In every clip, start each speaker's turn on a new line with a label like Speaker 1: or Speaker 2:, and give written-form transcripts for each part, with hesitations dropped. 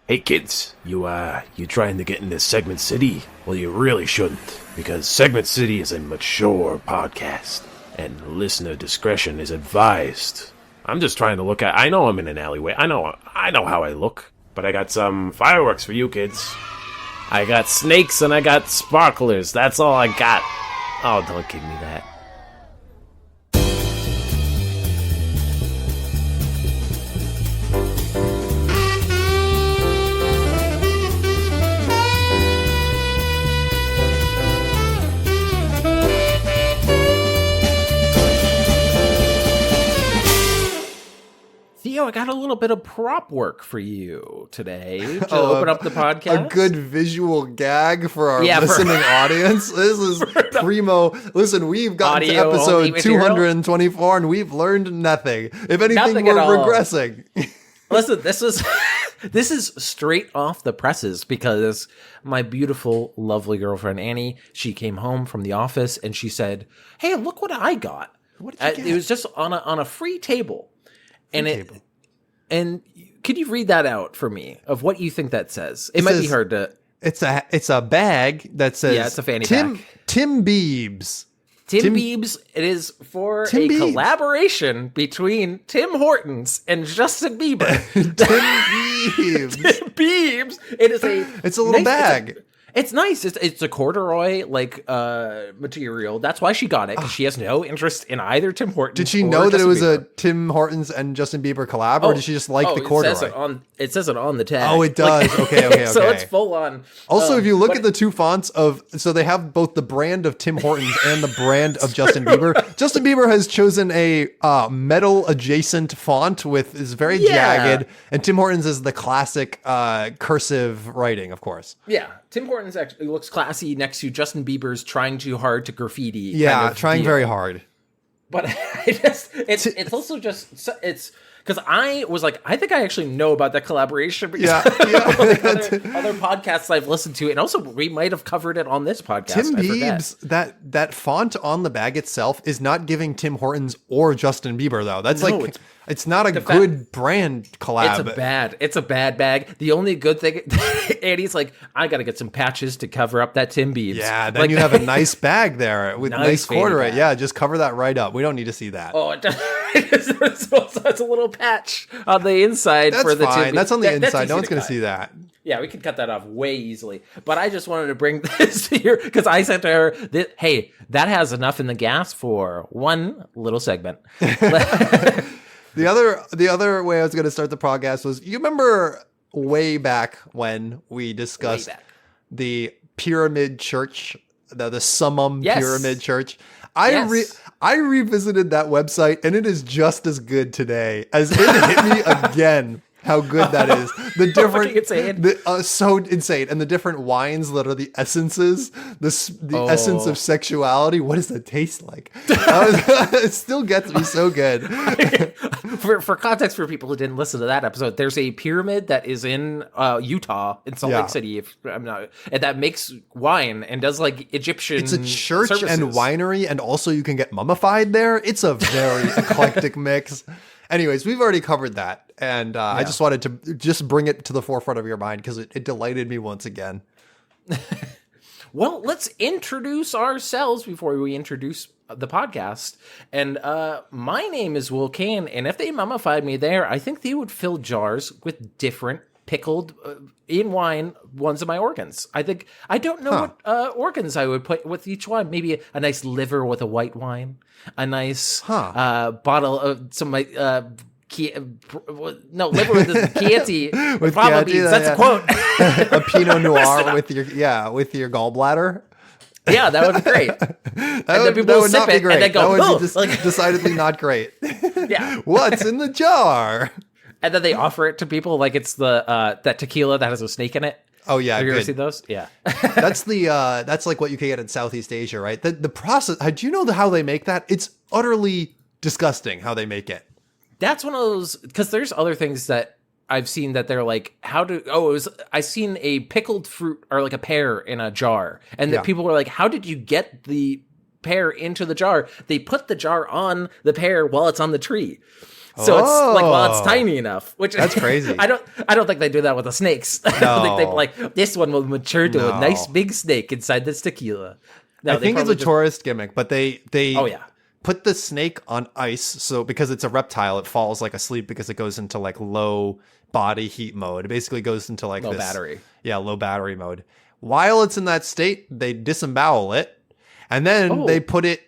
Speaker 1: Hey kids, you trying to get into Segment City? Well, you really shouldn't, because Segment City is a mature podcast, and listener discretion is advised. I'm just trying to look at... I know I'm in an alleyway. I know how I look, but I got some fireworks for you kids. I got snakes and I got sparklers. That's all I got. Oh, don't give me that.
Speaker 2: Theo, I got a little bit of prop work for you today to open up the podcast.
Speaker 3: A good visual gag for our listening audience. This is primo. Listen, we've gotten to episode 224 and we've learned nothing. If anything, we're regressing.
Speaker 2: Listen, this is straight off the presses because my beautiful, lovely girlfriend Annie, she came home from the office and she said, "Hey, look what I got."
Speaker 3: What did you get?
Speaker 2: It was just on a free table. And could you read that out for me of what you think that says? It might be hard to.
Speaker 3: It's a bag that says
Speaker 2: it's a fanny pack.
Speaker 3: Tim Biebs.
Speaker 2: Tim Biebs. It is for a collaboration between Tim Hortons and Justin Bieber.
Speaker 3: Tim Biebs.
Speaker 2: Tim Biebs.
Speaker 3: It's a little bag.
Speaker 2: It's nice. It's a corduroy material. That's why she got it, because she has no interest in either Tim Hortons.
Speaker 3: Did she know that it was a Tim Hortons and Justin Bieber collab, or did she just like the corduroy?
Speaker 2: It says it on the tag.
Speaker 3: Oh, it does. Okay.
Speaker 2: So it's full on.
Speaker 3: Also, if you look at the two fonts so they have both the brand of Tim Hortons and the brand of Justin Bieber. Justin Bieber has chosen a metal adjacent font is very jagged, and Tim Hortons is the classic cursive writing, of course.
Speaker 2: Yeah. Tim Hortons actually looks classy next to Justin Bieber's trying too hard to graffiti.
Speaker 3: Yeah, trying very hard.
Speaker 2: But it's also just because I was like, I think I actually know about that collaboration. Because other podcasts I've listened to, and also we might have covered it on this podcast.
Speaker 3: Tim Biebs, that font on the bag itself is not giving Tim Hortons or Justin Bieber though. That's it's not a good brand collab.
Speaker 2: It's a bad bag. The only good thing, Andy's like, I got to get some patches to cover up that Tim Biebs.
Speaker 3: Yeah, then you have a nice bag there with nice corduroy. Yeah, just cover that right up. We don't need to see that.
Speaker 2: Oh, it's a little patch on the inside.
Speaker 3: That's
Speaker 2: for the
Speaker 3: fine.
Speaker 2: Tim Biebs.
Speaker 3: That's on the inside. No one's going to see that.
Speaker 2: Yeah, we can cut that off way easily. But I just wanted to bring this here because I said to her, hey, that has enough in the gas for one little segment.
Speaker 3: The other way I was going to start the podcast was, you remember way back when we discussed the pyramid church, the summum pyramid church? I revisited that website and it is just as good today as it hit me again. How good that is. The different, so insane. And the different wines that are the essences, the essence of sexuality. What does that taste like? It still gets me so good.
Speaker 2: For context, for people who didn't listen to that episode, there's a pyramid that is in Utah, in Salt Lake City, and that makes wine and does like Egyptian.
Speaker 3: It's a church
Speaker 2: services.
Speaker 3: And winery, and also you can get mummified there. It's a very eclectic mix. Anyways, we've already covered that, and I just wanted to just bring it to the forefront of your mind because it delighted me once again.
Speaker 2: Well, let's introduce ourselves before we introduce the podcast. And my name is Will Kane, and if they mummified me there, I think they would fill jars with different pickled in wine ones of my organs. I don't know what organs I would put with each one. Maybe a nice liver with a white wine, a nice bottle of some liver with this Chianti.
Speaker 3: With
Speaker 2: fava beans. That's a quote.
Speaker 3: A Pinot Noir with your gallbladder.
Speaker 2: Yeah, that would be great.
Speaker 3: That would not be great.
Speaker 2: And then go,
Speaker 3: that would be decidedly not great.
Speaker 2: Yeah.
Speaker 3: What's in the jar?
Speaker 2: And then they offer it to people like it's the that tequila that has a snake in it.
Speaker 3: Oh yeah,
Speaker 2: have you ever seen those? Yeah,
Speaker 3: that's like what you can get in Southeast Asia, right? The process. Do you know how they make that? It's utterly disgusting how they make it.
Speaker 2: That's one of those, because there's other things that I've seen that they're like, I seen a pickled fruit or like a pear in a jar, and that people were like, how did you get the pear into the jar? They put the jar on the pear while it's on the tree. So it's like, well, it's tiny enough, which
Speaker 3: That's crazy.
Speaker 2: I don't think they do that with the snakes. I don't think they like this one will mature to a nice big snake inside this tequila. No,
Speaker 3: I think it's a tourist gimmick, but they put the snake on ice, so because it's a reptile, it falls like asleep because it goes into like low body heat mode. It basically goes into like
Speaker 2: low battery.
Speaker 3: Yeah, low battery mode. While it's in that state, they disembowel it, and then they put it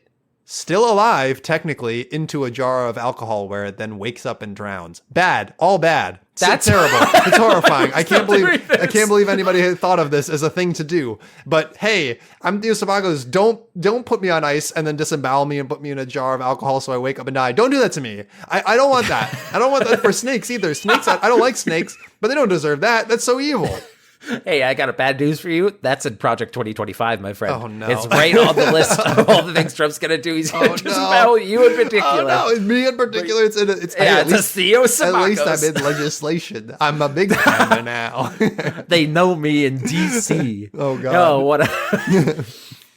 Speaker 3: still alive, technically, into a jar of alcohol where it then wakes up and drowns. Bad. All bad. That's terrible. It's horrifying. I can't believe anybody had thought of this as a thing to do. But hey, I'm Theo Sabagos. Don't put me on ice and then disembowel me and put me in a jar of alcohol so I wake up and die. Don't do that to me. I don't want that. I don't want that for snakes either. Snakes, I don't like snakes, but they don't deserve that. That's so evil.
Speaker 2: Hey, I got a bad news for you. That's in Project 2025 , my friend.
Speaker 3: Oh, no.
Speaker 2: It's right on the list of all the things Trump's going to do. He's going to disembowel you in particular.
Speaker 3: Oh, no, me in particular. It's
Speaker 2: a Theo Sabagos.
Speaker 3: At least I'm in legislation. I'm a big fan now.
Speaker 2: They know me in D.C.
Speaker 3: Oh, God.
Speaker 2: Oh, what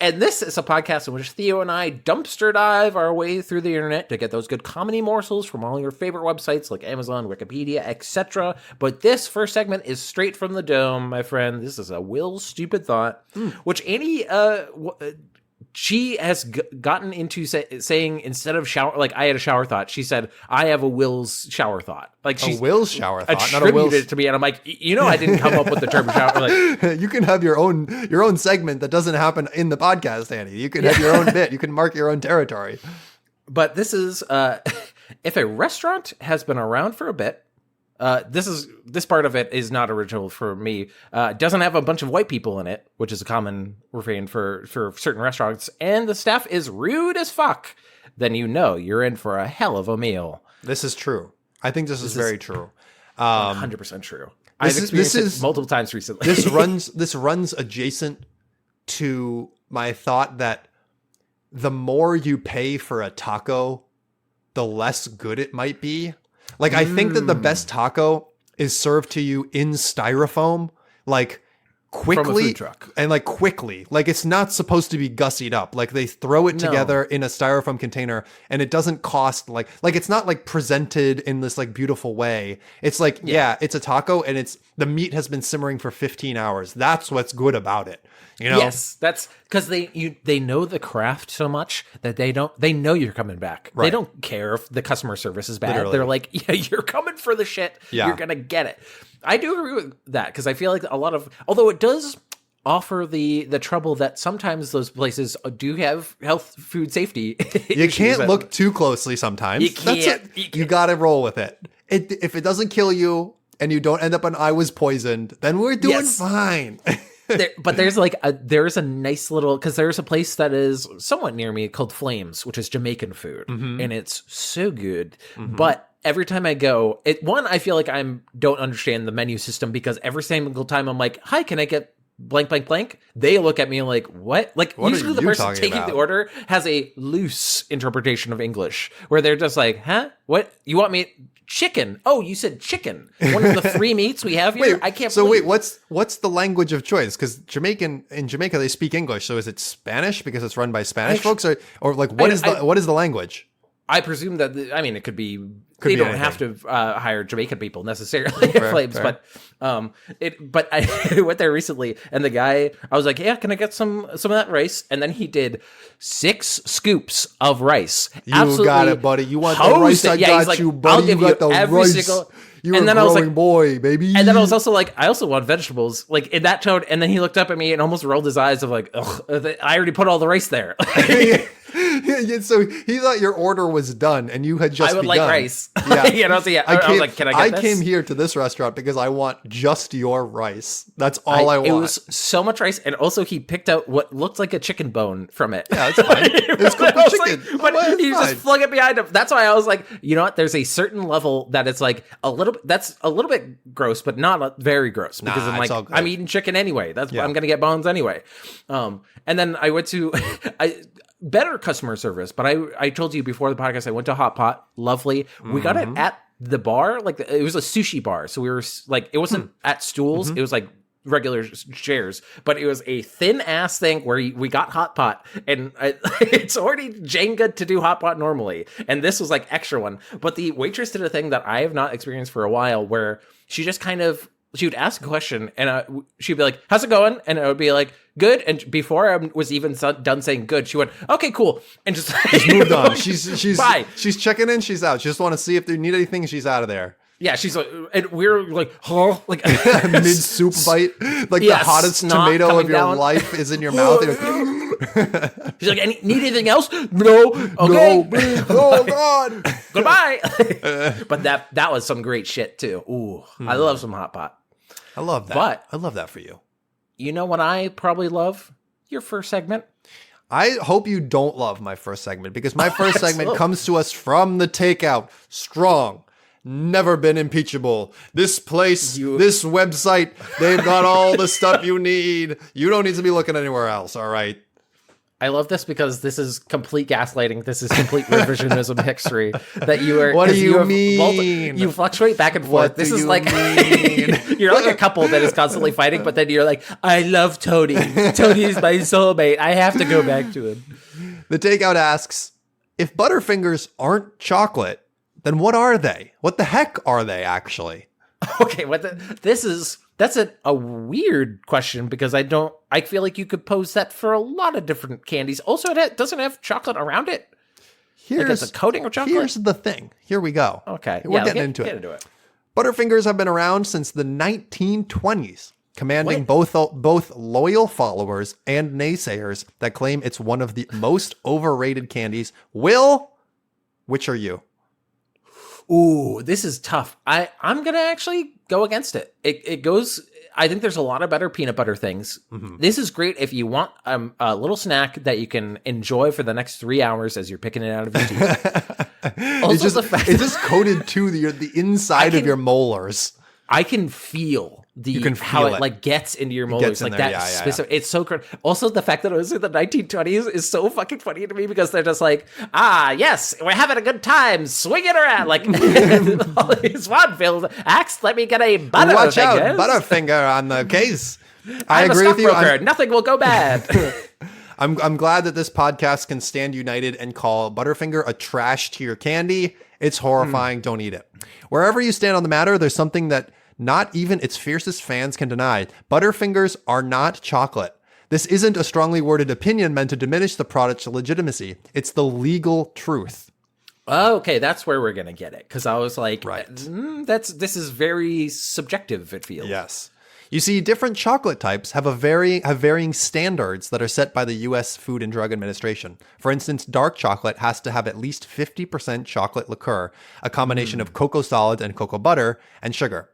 Speaker 2: And this is a podcast in which Theo and I dumpster dive our way through the internet to get those good comedy morsels from all your favorite websites like Amazon, Wikipedia, etc. But this first segment is straight from the dome, my friend. This is a Will's Stupid Thought, which Annie, she has gotten into saying instead of shower, like I had a shower thought, she said, I have a Will's shower thought. Like she's
Speaker 3: Will's shower thought,
Speaker 2: not a Will's. It to me, and I'm like, I didn't come up with the term shower. Like,
Speaker 3: you can have your own segment that doesn't happen in the podcast, Annie. You can have your own bit. You can mark your own territory.
Speaker 2: But this is if a restaurant has been around for a bit. This part of it is not original for me. Doesn't have a bunch of white people in it, which is a common refrain for certain restaurants, and the staff is rude as fuck. Then you're in for a hell of a meal.
Speaker 3: This is true. I think this is very true.
Speaker 2: 100% true. I've experienced it multiple times recently.
Speaker 3: This runs adjacent to my thought that the more you pay for a taco, the less good it might be. Like, I think that the best taco is served to you in styrofoam, like quickly,
Speaker 2: from a food truck.
Speaker 3: And like quickly. Like, it's not supposed to be gussied up. Like, they throw it together in a styrofoam container, and it doesn't cost like it's not like presented in this like beautiful way. It's like, yeah, it's a taco, and the meat has been simmering for 15 hours. That's what's good about it.
Speaker 2: Yes, that's because they know the craft so much that they know you're coming back. Right. They don't care if the customer service is bad. Literally. They're like, yeah, you're coming for the shit. Yeah. You're gonna get it. I do agree with that because I feel like although it does offer the trouble that sometimes those places do have health food safety.
Speaker 3: You can't look too closely sometimes.
Speaker 2: You can't.
Speaker 3: You gotta roll with it. If it doesn't kill you and you don't end up on I was poisoned, then we're doing fine.
Speaker 2: But there's a nice little, because there's a place that is somewhat near me called Flames, which is Jamaican food, and it's so good. But every time I go, I feel like don't understand the menu system because every single time I'm like, hi, can I get blank, blank, blank? They look at me like, what? Like, what usually the person taking the order has a loose interpretation of English where they're just like, huh? What? You want me... Chicken. Oh, you said chicken. One of the 3 meats we have here.
Speaker 3: I can't. So wait, what's the language of choice? Because in Jamaica they speak English. So is it Spanish because it's run by Spanish folks, or like what is the language?
Speaker 2: I presume that it could be. They don't have to hire Jamaican people necessarily at Flames, but I went there recently, and the guy, I was like, "Yeah, can I get some of that rice?" And then he did 6 scoops of rice.
Speaker 3: You got it, buddy. You want the rice? I got you, buddy.
Speaker 2: I'll give you the every rice.
Speaker 3: You're a growing boy, baby.
Speaker 2: And then I was also like, I also want vegetables, like in that tone. And then he looked up at me and almost rolled his eyes of like, ugh, I already put all the rice there.
Speaker 3: So he thought your order was done and you had just begun.
Speaker 2: Like rice. Yeah. I was like, can I get this?
Speaker 3: I came here to this restaurant because I want just your rice. That's all I want.
Speaker 2: It was so much rice. And also he picked out what looked like a chicken bone from it.
Speaker 3: Yeah, that's fine. It's cooked with chicken.
Speaker 2: But he just flung it behind him. That's why I was like, you know what? There's a certain level that it's like that's a little bit gross, but not very gross because I'm like, I'm eating chicken anyway. I'm going to get bones anyway. And then I went to, better customer service, but I told you before the podcast, I went to Hot Pot. Lovely. We got it at the bar. Like it was a sushi bar. So we were like, it wasn't at stools. It was like regular chairs, but it was a thin ass thing where we got hot pot, and it's already Jenga to do hot pot normally, and this was like extra one. But the waitress did a thing that I have not experienced for a while, where she just she would ask a question, and she'd be like, "How's it going?" And it would be like, "Good." And before I was even done saying good, she went, "Okay, cool," and just
Speaker 3: moved on. She's
Speaker 2: bye.
Speaker 3: She's checking in. She's out. She just want to see if they need anything. She's out of there.
Speaker 2: Yeah, she's like, and we're like, huh? Like
Speaker 3: mid soup bite, like the hottest tomato of your life is in your mouth.
Speaker 2: She's like, need anything else? No. Okay.
Speaker 3: No. Oh God.
Speaker 2: Goodbye. But that was some great shit too. Ooh, I love some hot pot.
Speaker 3: I love that.
Speaker 2: But
Speaker 3: I love that for you.
Speaker 2: You know what I probably love? Your first segment.
Speaker 3: I hope you don't love my first segment, because my first segment comes to us from the takeout. Strong. Never been impeachable. This place, this website, they've got all the stuff you need. You don't need to be looking anywhere else, all right?
Speaker 2: I love this because this is complete gaslighting. This is complete revisionism history that you are.
Speaker 3: What do you mean?
Speaker 2: You fluctuate back and forth. This is like you're like a couple that is constantly fighting, but then you're like, I love Tony. Tony is my soulmate. I have to go back to him.
Speaker 3: The takeout asks, if Butterfingers aren't chocolate, then what are they? What the heck are they actually?
Speaker 2: Okay, that's a weird question, because I feel like you could pose that for a lot of different candies. Also, it doesn't have chocolate around it. It's a coating of chocolate.
Speaker 3: Here's the thing. Here we go.
Speaker 2: Okay.
Speaker 3: We're getting into it. Butterfingers have been around since the 1920s, commanding both loyal followers and naysayers that claim it's one of the most overrated candies. Will, which are you?
Speaker 2: Ooh, this is tough. I'm going to actually go against it. It goes, I think there's a lot of better peanut butter things. Mm-hmm. This is great if you want a little snack that you can enjoy for the next 3 hours as you're picking it out of your teeth. Also,
Speaker 3: it's just coated to the inside of your molars.
Speaker 2: I can feel how it like gets into your molars, like that specific. Yeah. It's so also the fact that it was in the 1920s is so fucking funny to me, because they're just like, yes, we're having a good time, swing it around like Swanfield acts. Let me get a Butterfinger.
Speaker 3: Watch out, Butterfinger on the case. I agree with you.
Speaker 2: Nothing will go bad.
Speaker 3: I'm glad that this podcast can stand united and call Butterfinger a trash tier candy. It's horrifying. Don't eat it. Wherever you stand on the matter, there's something that not even its fiercest fans can deny. Butterfingers are not chocolate. This isn't a strongly worded opinion meant to diminish the product's legitimacy. It's the legal truth.
Speaker 2: Okay, that's where we're gonna get it. Because I was like,
Speaker 3: right.
Speaker 2: This is very subjective, it feels.
Speaker 3: Yes. You see, different chocolate types have varying standards that are set by the U.S. Food and Drug Administration. For instance, dark chocolate has to have at least 50% chocolate liqueur, a combination of cocoa solids and cocoa butter, and sugar.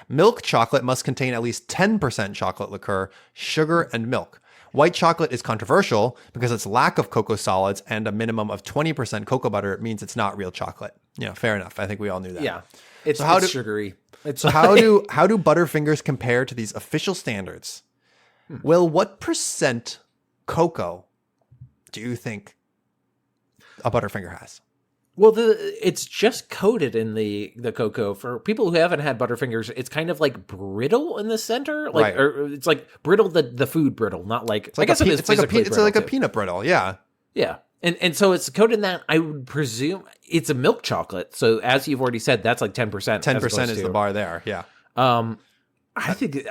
Speaker 3: Milk chocolate must contain at least 10% chocolate liqueur, sugar, and milk. White chocolate is controversial because its lack of cocoa solids and a minimum of 20% cocoa butter means it's not real chocolate. Yeah, fair enough. I think we all knew that.
Speaker 2: Yeah, it's sugary.
Speaker 3: How do Butterfingers compare to these official standards? Well, what percent cocoa do you think a Butterfinger has?
Speaker 2: Well, it's just coated in the cocoa. For people who haven't had Butterfingers, it's kind of like brittle in the center, like, right. Or it's like brittle, the food brittle, not like.
Speaker 3: It's like a peanut brittle, yeah,
Speaker 2: yeah. And so it's coated in that. I would presume it's a milk chocolate. So as you've already said, that's like 10%.
Speaker 3: 10% is the bar there, yeah.
Speaker 2: I think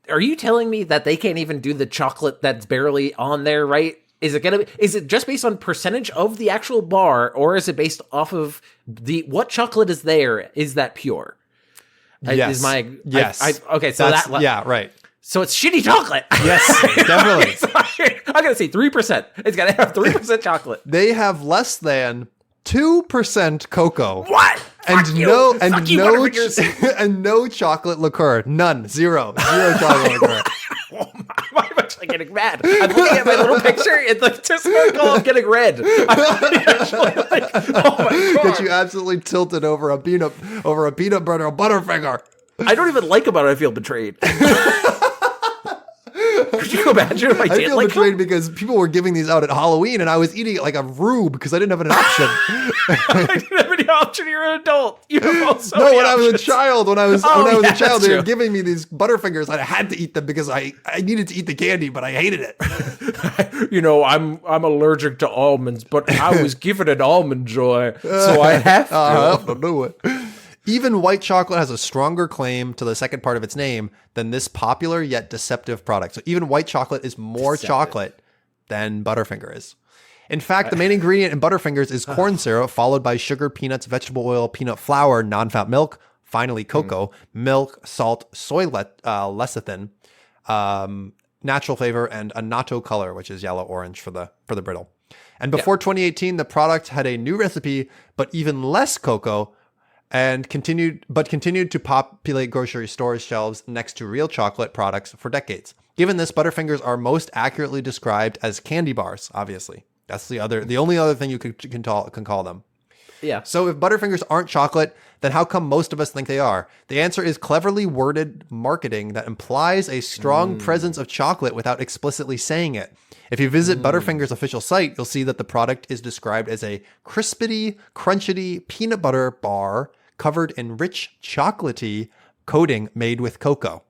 Speaker 2: are you telling me that they can't even do the chocolate that's barely on there, right? Is it just based on percentage of the actual bar, or is it based off of what chocolate is there? Is that pure?
Speaker 3: Yes.
Speaker 2: Okay, so
Speaker 3: yeah, right.
Speaker 2: So it's shitty chocolate.
Speaker 3: Yes, definitely.
Speaker 2: So I'm gonna say 3%. It's gotta have 3% chocolate.
Speaker 3: They have less than 2% cocoa.
Speaker 2: What?
Speaker 3: And no chocolate liqueur. None. Zero chocolate liqueur.
Speaker 2: I'm actually getting mad. I'm looking at my little picture. It's like just I'm getting red. I'm actually like, oh my God.
Speaker 3: Get you absolutely tilted over a peanut butter Butterfinger.
Speaker 2: I don't even like about it. I feel betrayed. Could you imagine if I
Speaker 3: I
Speaker 2: did
Speaker 3: feel
Speaker 2: like
Speaker 3: betrayed
Speaker 2: them?
Speaker 3: because people were giving these out at Halloween, and I was eating it like a rube because I didn't have an option.
Speaker 2: I didn't have any option. You're an adult. You have also
Speaker 3: No, when I was a child, when I was a child,
Speaker 2: that's
Speaker 3: they were
Speaker 2: true.
Speaker 3: giving me these Butterfingers, and I had to eat them because I needed to eat the candy, but I hated it.
Speaker 2: You know, I'm allergic to almonds, but I was given an almond joy, so I have to.
Speaker 3: I have to do it. Even white chocolate has a stronger claim to the second part of its name than this popular yet deceptive product. So even white chocolate is more chocolate than Butterfinger is. In fact, the main ingredient in Butterfingers is corn syrup, followed by sugar, peanuts, vegetable oil, peanut flour, non-fat milk, finally cocoa, milk, salt, soy lecithin, natural flavor, and annatto color, which is yellow-orange for the brittle. And before 2018, the product had a new recipe, but even less cocoa, and continued to populate grocery stores' shelves next to real chocolate products for decades. Given this, Butterfingers are most accurately described as candy bars, obviously. That's the only other thing you can call them.
Speaker 2: Yeah.
Speaker 3: So if Butterfingers aren't chocolate, then how come most of us think they are? The answer is cleverly worded marketing that implies a strong presence of chocolate without explicitly saying it. If you visit Butterfinger's official site, you'll see that the product is described as a crispity, crunchity peanut butter bar covered in rich chocolatey coating made with cocoa.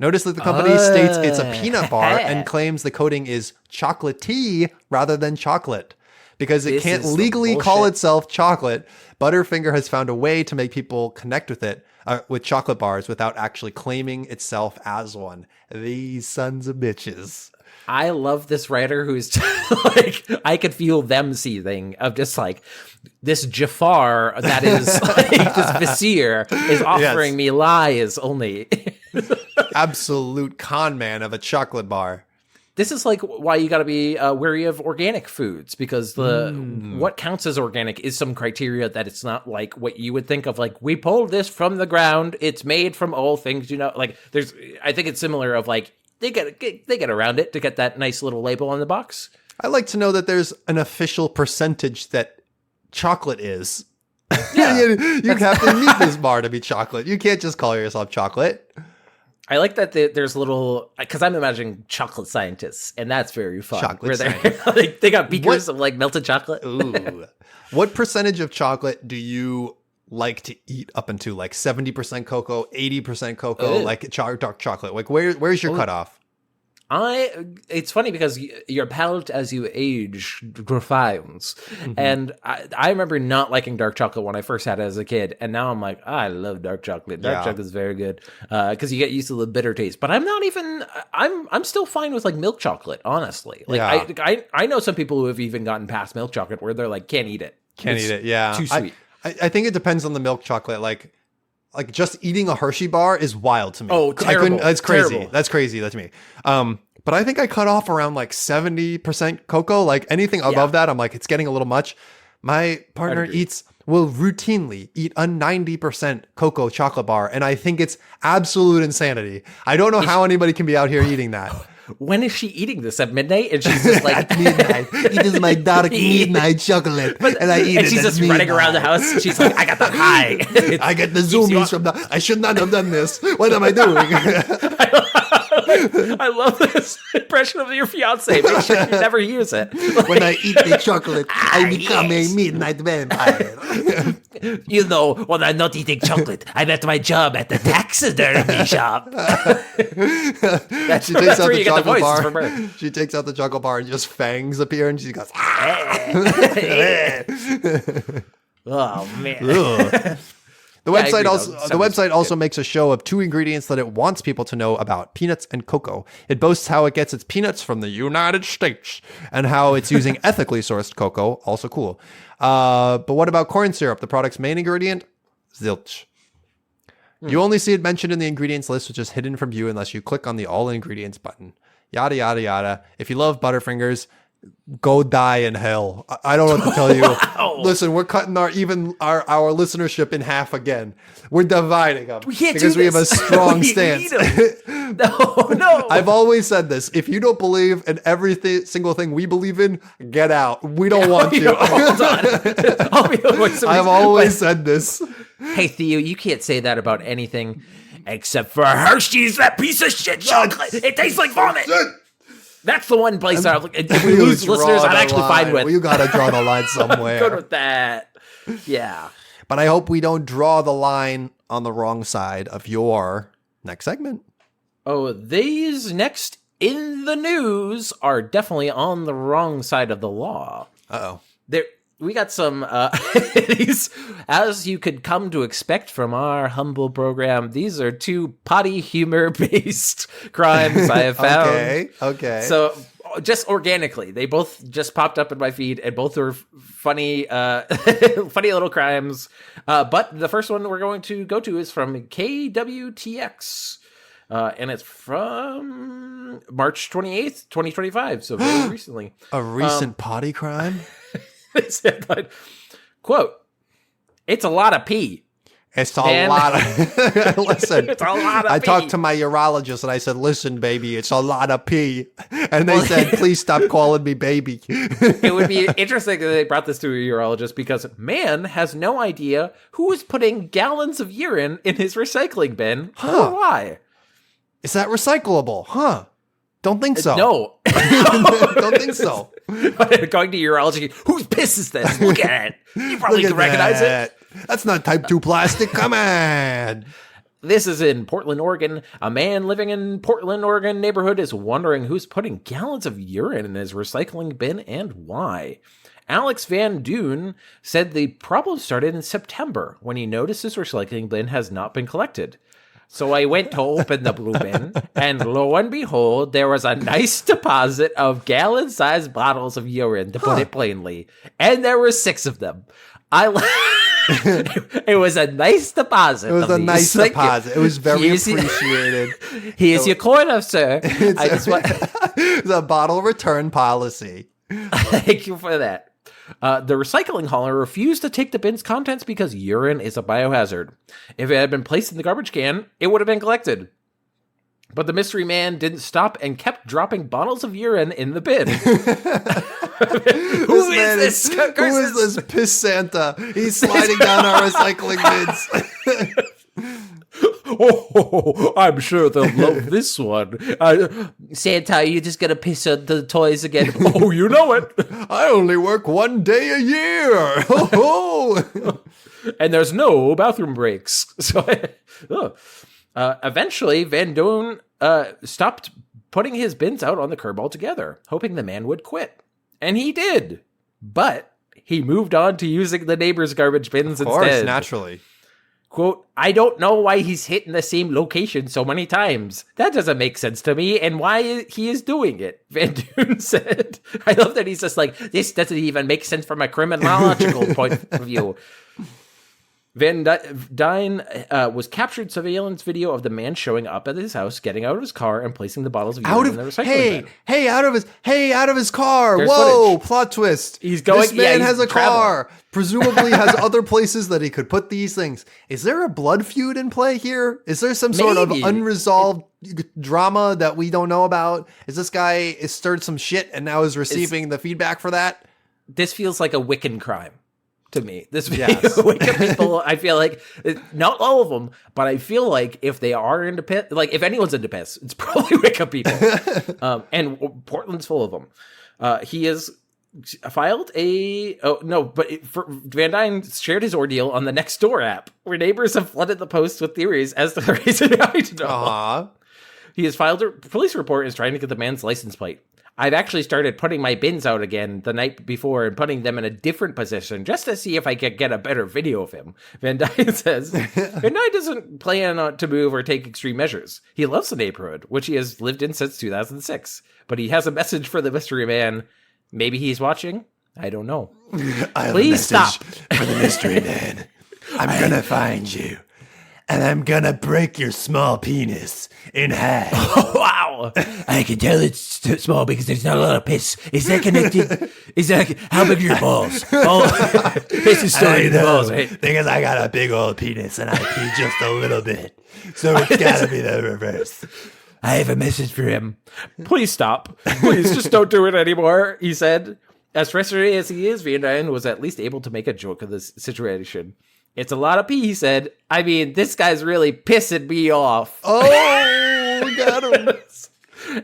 Speaker 3: Notice that the company states it's a peanut bar and claims the coating is chocolatey rather than chocolate. Because it can't legally call itself chocolate, Butterfinger has found a way to make people connect with it, with chocolate bars, without actually claiming itself as one. These sons of bitches.
Speaker 2: I love this writer who's like, I could feel them seething of just like, this Jafar that is like this vizier is offering me lies only.
Speaker 3: Absolute con man of a chocolate bar.
Speaker 2: This is like why you got to be wary of organic foods, because what counts as organic is some criteria that it's not like what you would think of. Like, we pulled this from the ground. It's made from all things, like I think it's similar of like, they get around it to get that nice little label on the box.
Speaker 3: I like to know that there's an official percentage that chocolate is.
Speaker 2: Yeah.
Speaker 3: you have to meet this bar to be chocolate. You can't just call yourself chocolate.
Speaker 2: I like that there's little, because I'm imagining chocolate scientists, and that's very fun.
Speaker 3: Chocolate
Speaker 2: like, they got beakers of like melted chocolate.
Speaker 3: Ooh. What percentage of chocolate do you like to eat up into? Like 70% cocoa, 80% cocoa, like dark chocolate? Like where's your cutoff?
Speaker 2: It's funny because your palate as you age refines. And I remember not liking dark chocolate when I first had it as a kid. And now I'm like, I love dark chocolate. Dark chocolate is very good because you get used to the bitter taste. But I'm still fine with like milk chocolate, honestly. Like I know some people who have even gotten past milk chocolate where they're like, can't eat it.
Speaker 3: Can't eat it. Yeah.
Speaker 2: Too sweet.
Speaker 3: I think it depends on the milk chocolate. Like just eating a Hershey bar is wild to me.
Speaker 2: Oh, terrible.
Speaker 3: That's crazy.
Speaker 2: Terrible.
Speaker 3: That's crazy. That's me. But I think I cut off around like 70% cocoa. Like anything above that, I'm like, it's getting a little much. My partner will routinely eat a 90% cocoa chocolate bar. And I think it's absolute insanity. I don't know how anybody can be out here eating that.
Speaker 2: When is she eating this? At midnight? And she's just like...
Speaker 3: At midnight. It is my dark midnight chocolate. And I eat it.
Speaker 2: And she's just running around the house. She's like, I got that high.
Speaker 3: I get the zoomies from the... I should not have done this. What am I doing?
Speaker 2: I love this impression of your fiance. Make sure you never use it.
Speaker 3: When I eat the chocolate, I become a midnight vampire.
Speaker 2: You know, when I'm not eating chocolate, I'm at my job at the taxidermy shop. That's where you get the voice from her.
Speaker 3: She takes out the chocolate bar and just fangs appear and she goes,
Speaker 2: oh, man.
Speaker 3: The website also makes a show of two ingredients that it wants people to know about: peanuts and cocoa. It boasts how it gets its peanuts from the United States and how it's using ethically sourced cocoa. Also cool. But what about corn syrup, the product's main ingredient? Zilch. You only see it mentioned in the ingredients list, which is hidden from view unless you click on the all ingredients button. Yada, yada, yada. If you love Butterfingers, go die in hell. I don't know what to tell you.
Speaker 2: Wow.
Speaker 3: Listen, we're cutting our listenership in half again. We're dividing them because we have a strong stance.
Speaker 2: No.
Speaker 3: I've always said this. If you don't believe in single thing we believe in, get out. We don't want you.
Speaker 2: Hold on.
Speaker 3: I've always said this.
Speaker 2: Hey, Theo, you can't say that about anything. Except for Hershey's, that piece of shit chocolate. It tastes like vomit. That's the one place if we lose listeners, I'm actually fine with.
Speaker 3: You got to draw the line somewhere.
Speaker 2: Good with that. Yeah.
Speaker 3: But I hope we don't draw the line on the wrong side of your next segment.
Speaker 2: Oh, these next in the news are definitely on the wrong side of the law.
Speaker 3: Uh-oh.
Speaker 2: We got some, these, as you could come to expect from our humble program, these are two potty humor-based crimes I have found.
Speaker 3: Okay.
Speaker 2: So, just organically, they both just popped up in my feed, and both are funny, funny little crimes. But the first one we're going to go to is from KWTX. And it's from March 28th, 2025, so very recently.
Speaker 3: A recent potty crime?
Speaker 2: They said, but, quote, it's a lot of pee.
Speaker 3: It's a lot of... Listen,
Speaker 2: it's a lot of
Speaker 3: I
Speaker 2: pee.
Speaker 3: talked to my urologist and I said, listen, baby, it's a lot of pee. And they said, please stop calling me baby.
Speaker 2: It would be interesting that they brought this to a urologist because man has no idea who is putting gallons of urine in his recycling bin or why.
Speaker 3: Is that recyclable? Huh. Don't think so.
Speaker 2: No.
Speaker 3: Don't think so.
Speaker 2: Going to urology, whose piss is this? Look at it. You probably can recognize it.
Speaker 3: That's not type 2 plastic. Come on.
Speaker 2: This is in Portland, Oregon. A man living in Portland, Oregon neighborhood is wondering who's putting gallons of urine in his recycling bin and why. Alex Van Doon said the problem started in September when he noticed his recycling bin has not been collected. So I went to open the blue bin, and lo and behold, there was a nice deposit of gallon-sized bottles of urine, to put it plainly. And there were 6 of them. It was a nice deposit.
Speaker 3: It was a nice deposit. It was very appreciated.
Speaker 2: Here's your quarter, sir.
Speaker 3: It's a bottle return policy.
Speaker 2: Thank you for that. The recycling hauler refused to take the bin's contents because urine is a biohazard. If it had been placed in the garbage can, it would have been collected. But the mystery man didn't stop and kept dropping bottles of urine in the bin. Who is this
Speaker 3: piss Santa? He's sliding down our recycling bins.
Speaker 2: Oh, I'm sure they'll love this one. Santa, are you just going to piss on the toys again? Oh, you know it.
Speaker 3: I only work 1 day a year.
Speaker 2: And there's no bathroom breaks. So, eventually, Van Doon stopped putting his bins out on the curb altogether, hoping the man would quit. And he did. But he moved on to using the neighbor's garbage bins instead. Of course,
Speaker 3: naturally.
Speaker 2: Quote, I don't know why he's hitting the same location so many times. That doesn't make sense to me, and why he is doing it, Van Doon said. I love that he's just like, this doesn't even make sense from a criminological point of view. Van Dyne was captured surveillance video of the man showing up at his house, getting out of his car, and placing the bottles of urine in the recycling bin.
Speaker 3: Out of his car.
Speaker 2: There's
Speaker 3: Whoa,
Speaker 2: footage.
Speaker 3: Plot twist.
Speaker 2: He's going.
Speaker 3: This man
Speaker 2: he's
Speaker 3: has a
Speaker 2: traveling.
Speaker 3: car. Presumably has other places that he could put these things. Is there a blood feud in play here? Is there some sort of unresolved drama that we don't know about? Is this guy stirred some shit and now is receiving the feedback for that?
Speaker 2: This feels like a Wiccan crime to me. This
Speaker 3: Yes.
Speaker 2: Wiccan people, I feel like, not all of them, but I feel like if they are into piss, like if anyone's into piss, it's probably Wicca people. And Portland's full of them. He has filed Van Dyne shared his ordeal on the Nextdoor app, where neighbors have flooded the post with theories as to the reason behind it all. He has filed a police report and is trying to get the man's license plate. I've actually started putting my bins out again the night before and putting them in a different position just to see if I could get a better video of him. Van Dyne says Van Dyne doesn't plan to move or take extreme measures. He loves the neighborhood, which he has lived in since 2006. But he has a message for the mystery man. Maybe he's watching. I don't know. Please stop.
Speaker 3: For the mystery man. I'm going to find you. And I'm going to break your small penis in half.
Speaker 2: Oh, wow.
Speaker 4: I can tell it's small because there's not a lot of piss. Is that connected? How big are your balls? Piss is stored in the balls, right?
Speaker 3: Because I got a big old penis and I pee just a little bit. So it's got to be the reverse.
Speaker 4: I have a message for him.
Speaker 2: Please stop. Please just don't do it anymore, he said. As frustrated as he is, Van Dyne was at least able to make a joke of this situation. It's a lot of pee, he said. I mean, this guy's really pissing me off.
Speaker 3: Oh, we got him.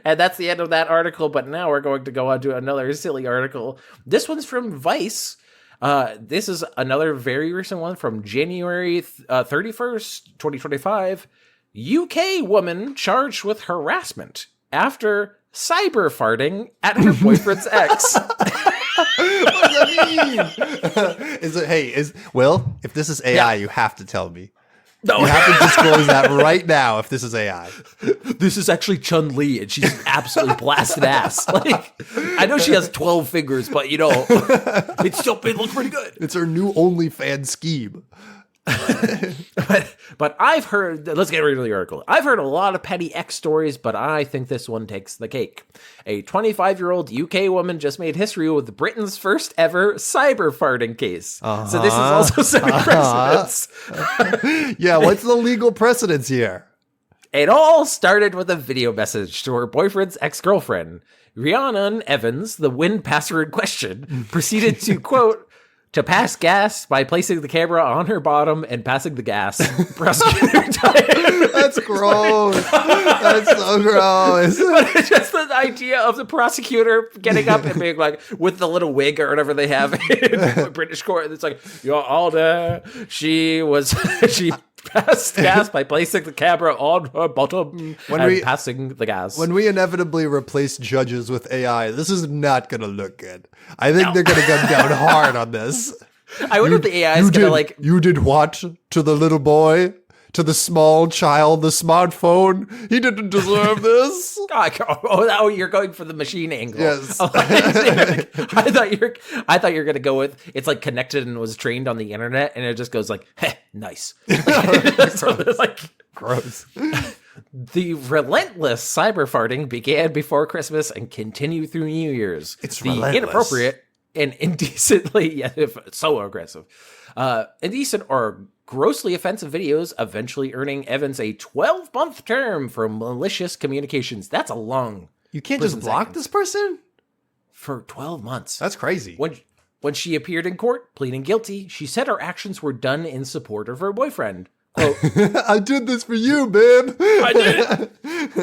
Speaker 2: And that's the end of that article, but now we're going to go on to another silly article. This one's from Vice. This is another very recent one from January 31st, 2025. UK woman charged with harassment after cyber farting at her boyfriend's ex.
Speaker 3: What does that mean? Will, if this is AI, you have to tell me.
Speaker 2: No.
Speaker 3: You have to disclose that right now if this is AI.
Speaker 2: This is actually Chun-Li, and she's absolutely blasted ass. Like, I know she has 12 fingers, but, it looks pretty good.
Speaker 3: It's her new OnlyFans scheme.
Speaker 2: But I've heard, let's get right to the article. I've heard a lot of petty X stories, but I think this one takes the cake. A 25-year-old UK woman just made history with Britain's first ever cyber farting case. So this is also setting precedents.
Speaker 3: Yeah, what's the legal precedence here?
Speaker 2: It all started with a video message to her boyfriend's ex-girlfriend. Rhiannon Evans, the wind passer in question, proceeded to, quote, to pass gas by placing the camera on her bottom and passing the gas.
Speaker 3: That's gross. That's so gross.
Speaker 2: But it's just the idea of the prosecutor getting up and being like, with the little wig or whatever they have in British court, it's like, Your Honor, she passed gas by placing the camera on her bottom passing the gas.
Speaker 3: When we inevitably replace judges with AI, this is not going to look good. I think they're going to come down hard on this.
Speaker 2: I wonder if the AI is going to
Speaker 3: You did what to the little boy? To the small child, the smartphone? He didn't deserve this.
Speaker 2: Oh, you're going for the machine angle.
Speaker 3: Yes.
Speaker 2: Oh, I thought you were going to go with, it's like connected and was trained on the internet, and it just goes like, hey, nice. So it's like,
Speaker 3: gross.
Speaker 2: The relentless cyber farting began before Christmas and continued through New Year's.
Speaker 3: It's
Speaker 2: the
Speaker 3: relentless.
Speaker 2: Inappropriate and indecently, so aggressive, indecent or grossly offensive videos eventually earning Evans a 12-month term for malicious communications. That's a long.
Speaker 3: You can't just block this person?
Speaker 2: For 12 months.
Speaker 3: That's crazy.
Speaker 2: When she appeared in court, pleading guilty, she said her actions were done in support of her boyfriend. Quote,
Speaker 3: I did this for you, babe.
Speaker 2: I did.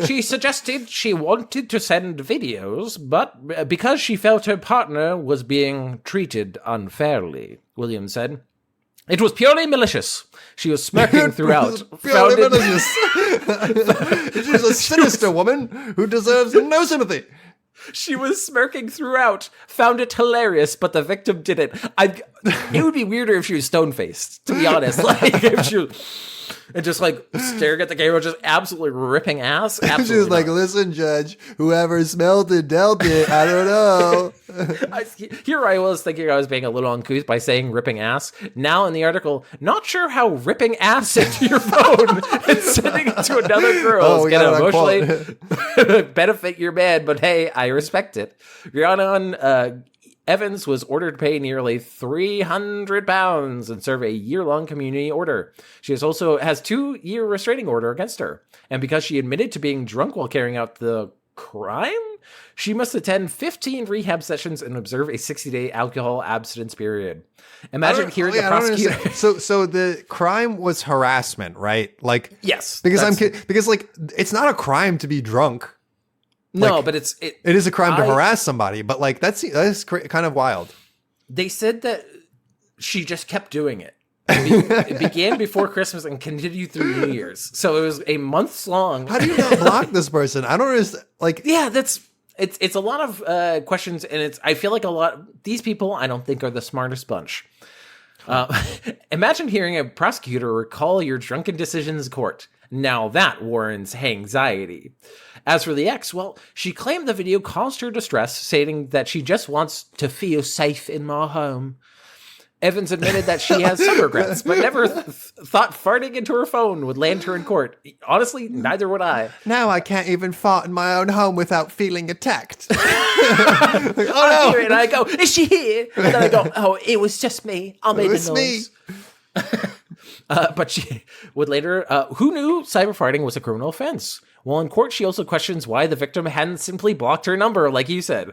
Speaker 2: She suggested she wanted to send videos, but because she felt her partner was being treated unfairly, Williams said. It was purely malicious. She was smirking throughout.
Speaker 3: Purely malicious. She's a sinister woman who deserves no sympathy.
Speaker 2: She was smirking throughout, found it hilarious, but the victim didn't. It would be weirder if she was stone-faced, to be honest. Like, if she was, and just like staring at the camera, just absolutely ripping ass. Absolutely
Speaker 3: She was like, listen, judge, whoever smelled it, dealt it. I don't know.
Speaker 2: Here I was thinking I was being a little uncouth by saying ripping ass. Now in the article, not sure how ripping ass into your phone and sending it to another girl is going to emotionally benefit your man, but hey, I respect it. Rhiannon Evans was ordered to pay nearly £300 and serve a year-long community order. She has 2-year restraining order against her. And because she admitted to being drunk while carrying out the crime, she must attend 15 rehab sessions and observe a 60-day alcohol abstinence period. Imagine hearing the prosecutor.
Speaker 3: So the crime was harassment, right? Like,
Speaker 2: yes,
Speaker 3: because it's not a crime to be drunk.
Speaker 2: No,
Speaker 3: like,
Speaker 2: but it
Speaker 3: is a crime to harass somebody. But like that's kind of wild.
Speaker 2: They said that she just kept doing it. It began before Christmas and continued through New Year's. So it was a months long.
Speaker 3: How do you not block this person? I don't understand. Like,
Speaker 2: yeah, it's a lot of questions, and I feel like these people I don't think are the smartest bunch. Imagine hearing a prosecutor recall your drunken decisions in court. Now that warrants anxiety. As for the ex, well, she claimed the video caused her distress, stating that she just wants to feel safe in my home. Evans admitted that she has some regrets, but never thought farting into her phone would land her in court. Honestly, neither would I.
Speaker 3: Now I can't even fart in my own home without feeling attacked.
Speaker 2: I hear it and I go, is she here? And then I go, oh, it was just me. I made the noise. But she would later, who knew cyber farting was a criminal offense? Well, in court, she also questions why the victim hadn't simply blocked her number, like you said.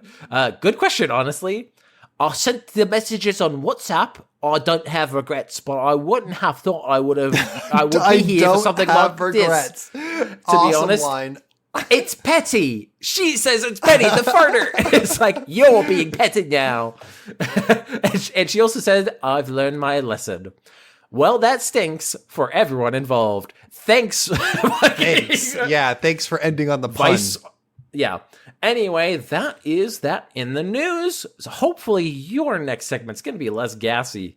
Speaker 2: Good question, honestly. I sent the messages on WhatsApp. I don't have regrets, but I wouldn't have thought I would be here for something like this. To be honest,
Speaker 3: line.
Speaker 2: it's Petty. She says it's Petty, the farter. It's like, you're being petted now. And she also said, I've learned my lesson. Well, that stinks for everyone involved. Thanks.
Speaker 3: Thanks. Yeah, thanks for ending on the pun.
Speaker 2: Yeah. Anyway, that is that in the news. So hopefully your next segment's going to be less gassy.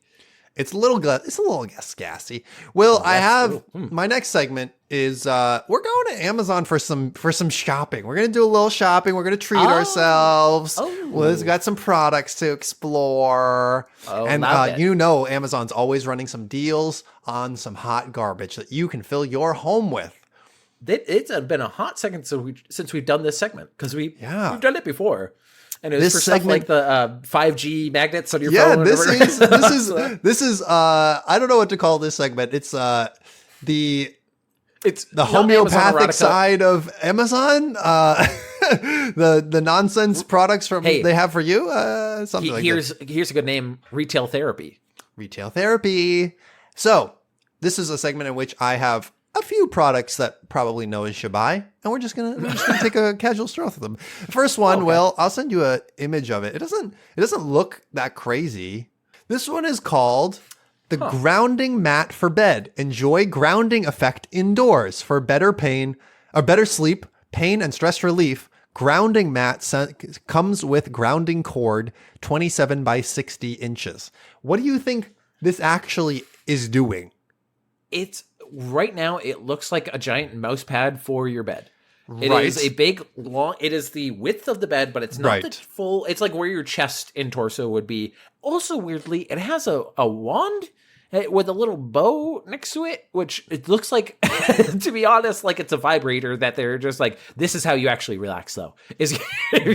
Speaker 3: It's a little less gassy. Well, I have my next segment is we're going to Amazon for some shopping. We're gonna do a little shopping. We're gonna treat ourselves. We've got some products to explore. And Amazon's always running some deals on some hot garbage that you can fill your home with.
Speaker 2: It's been a hot second since we've done this segment because we've done it before. And it was for
Speaker 3: segment,
Speaker 2: stuff like the 5G magnets on your phone.
Speaker 3: This is I don't know what to call this segment. It's the homeopathic side of Amazon. The nonsense products they have for you. Something like that.
Speaker 2: Here's a good name: retail therapy.
Speaker 3: Retail therapy. So this is a segment in which I have a few products that probably Noah should buy, and we're just gonna take a casual stroll through them. First one, well, I'll send you an image of it. It doesn't look that crazy. This one is called the grounding mat for bed. Enjoy grounding effect indoors for better sleep, pain, and stress relief. Grounding mat comes with grounding cord, 27 by 60 inches. What do you think this actually is doing?
Speaker 2: Right now, it looks like a giant mouse pad for your bed. It is a big, long, it is the width of the bed, but it's not the full, it's like where your chest and torso would be. Also, weirdly, it has a wand with a little bow next to it, which it looks like, to be honest, like it's a vibrator that they're just like, this is how you actually relax, though.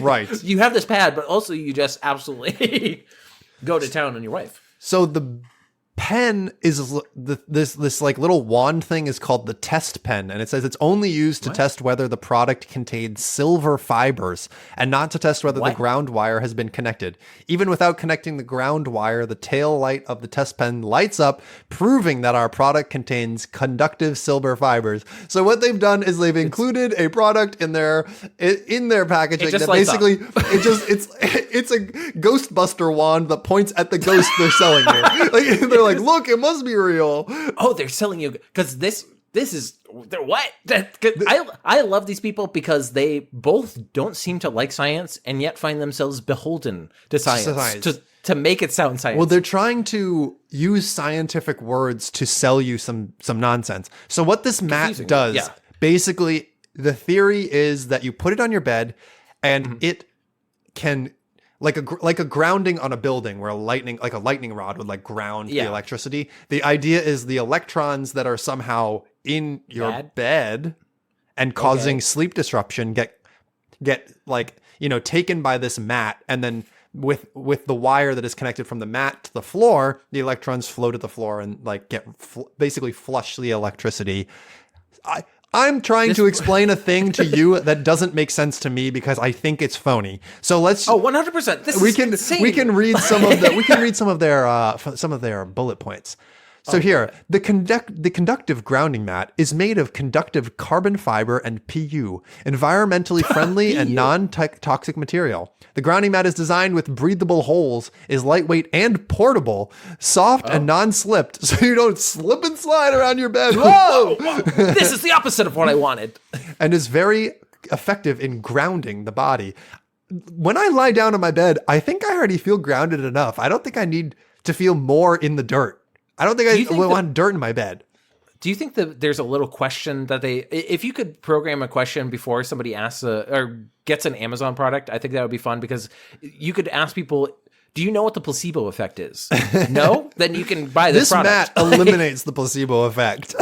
Speaker 2: Right. You have this pad, but also you just absolutely go to town on your wife.
Speaker 3: So the pen is this like little wand thing is called the test pen, and it says it's only used to test whether the product contains silver fibers and not to test whether the ground wire has been connected. Even without connecting the ground wire, the tail light of the test pen lights up, proving that our product contains conductive silver fibers. So what they've done is they've included a product in their packaging that basically it's a Ghostbuster wand that points at the ghost they're selling you. They're like, look, it must be real.
Speaker 2: Oh, they're selling you because this is what? I love these people because they both don't seem to like science and yet find themselves beholden to science. To make it sound science.
Speaker 3: Well, they're trying to use scientific words to sell you some nonsense. So what this mat does, basically, the theory is that you put it on your bed and it can, like a grounding on a building where a lightning rod would like ground the electricity. The idea is the electrons that are somehow in your bed and causing sleep disruption get like, taken by this mat, and then with the wire that is connected from the mat to the floor, the electrons flow to the floor and like basically flush the electricity. I'm trying to explain a thing to you that doesn't make sense to me because I think it's phony. So let's
Speaker 2: 100%.
Speaker 3: We can read some of their bullet points. So here, the conductive grounding mat is made of conductive carbon fiber and PU, environmentally friendly and non-toxic material. The grounding mat is designed with breathable holes, is lightweight and portable, soft and non-slipped, so you don't slip and slide around your bed. Whoa!
Speaker 2: This is the opposite of what I wanted.
Speaker 3: And is very effective in grounding the body. When I lie down on my bed, I think I already feel grounded enough. I don't think I need to feel more in the dirt. I don't think I want dirt in my bed.
Speaker 2: Do you think that there's a little question that if you could program a question before somebody asks or gets an Amazon product, I think that would be fun because you could ask people, do you know what the placebo effect is? No? Then you can buy this product.
Speaker 3: This mat eliminates the placebo effect.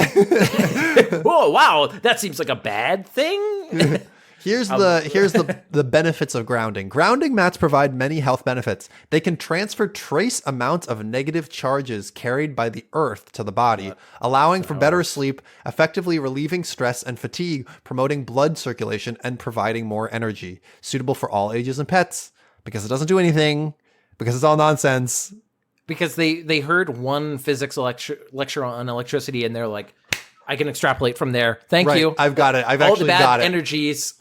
Speaker 2: Oh, wow. That seems like a bad thing.
Speaker 3: Here's the benefits of grounding. Grounding mats provide many health benefits. They can transfer trace amounts of negative charges carried by the earth to the body, allowing for better sleep, effectively relieving stress and fatigue, promoting blood circulation, and providing more energy. Suitable for all ages and pets because it doesn't do anything because it's all nonsense.
Speaker 2: Because they heard one physics lecture on electricity, and they're like, I can extrapolate from there. Thank you.
Speaker 3: I've got it. I've
Speaker 2: all
Speaker 3: actually
Speaker 2: the bad
Speaker 3: got it.
Speaker 2: energies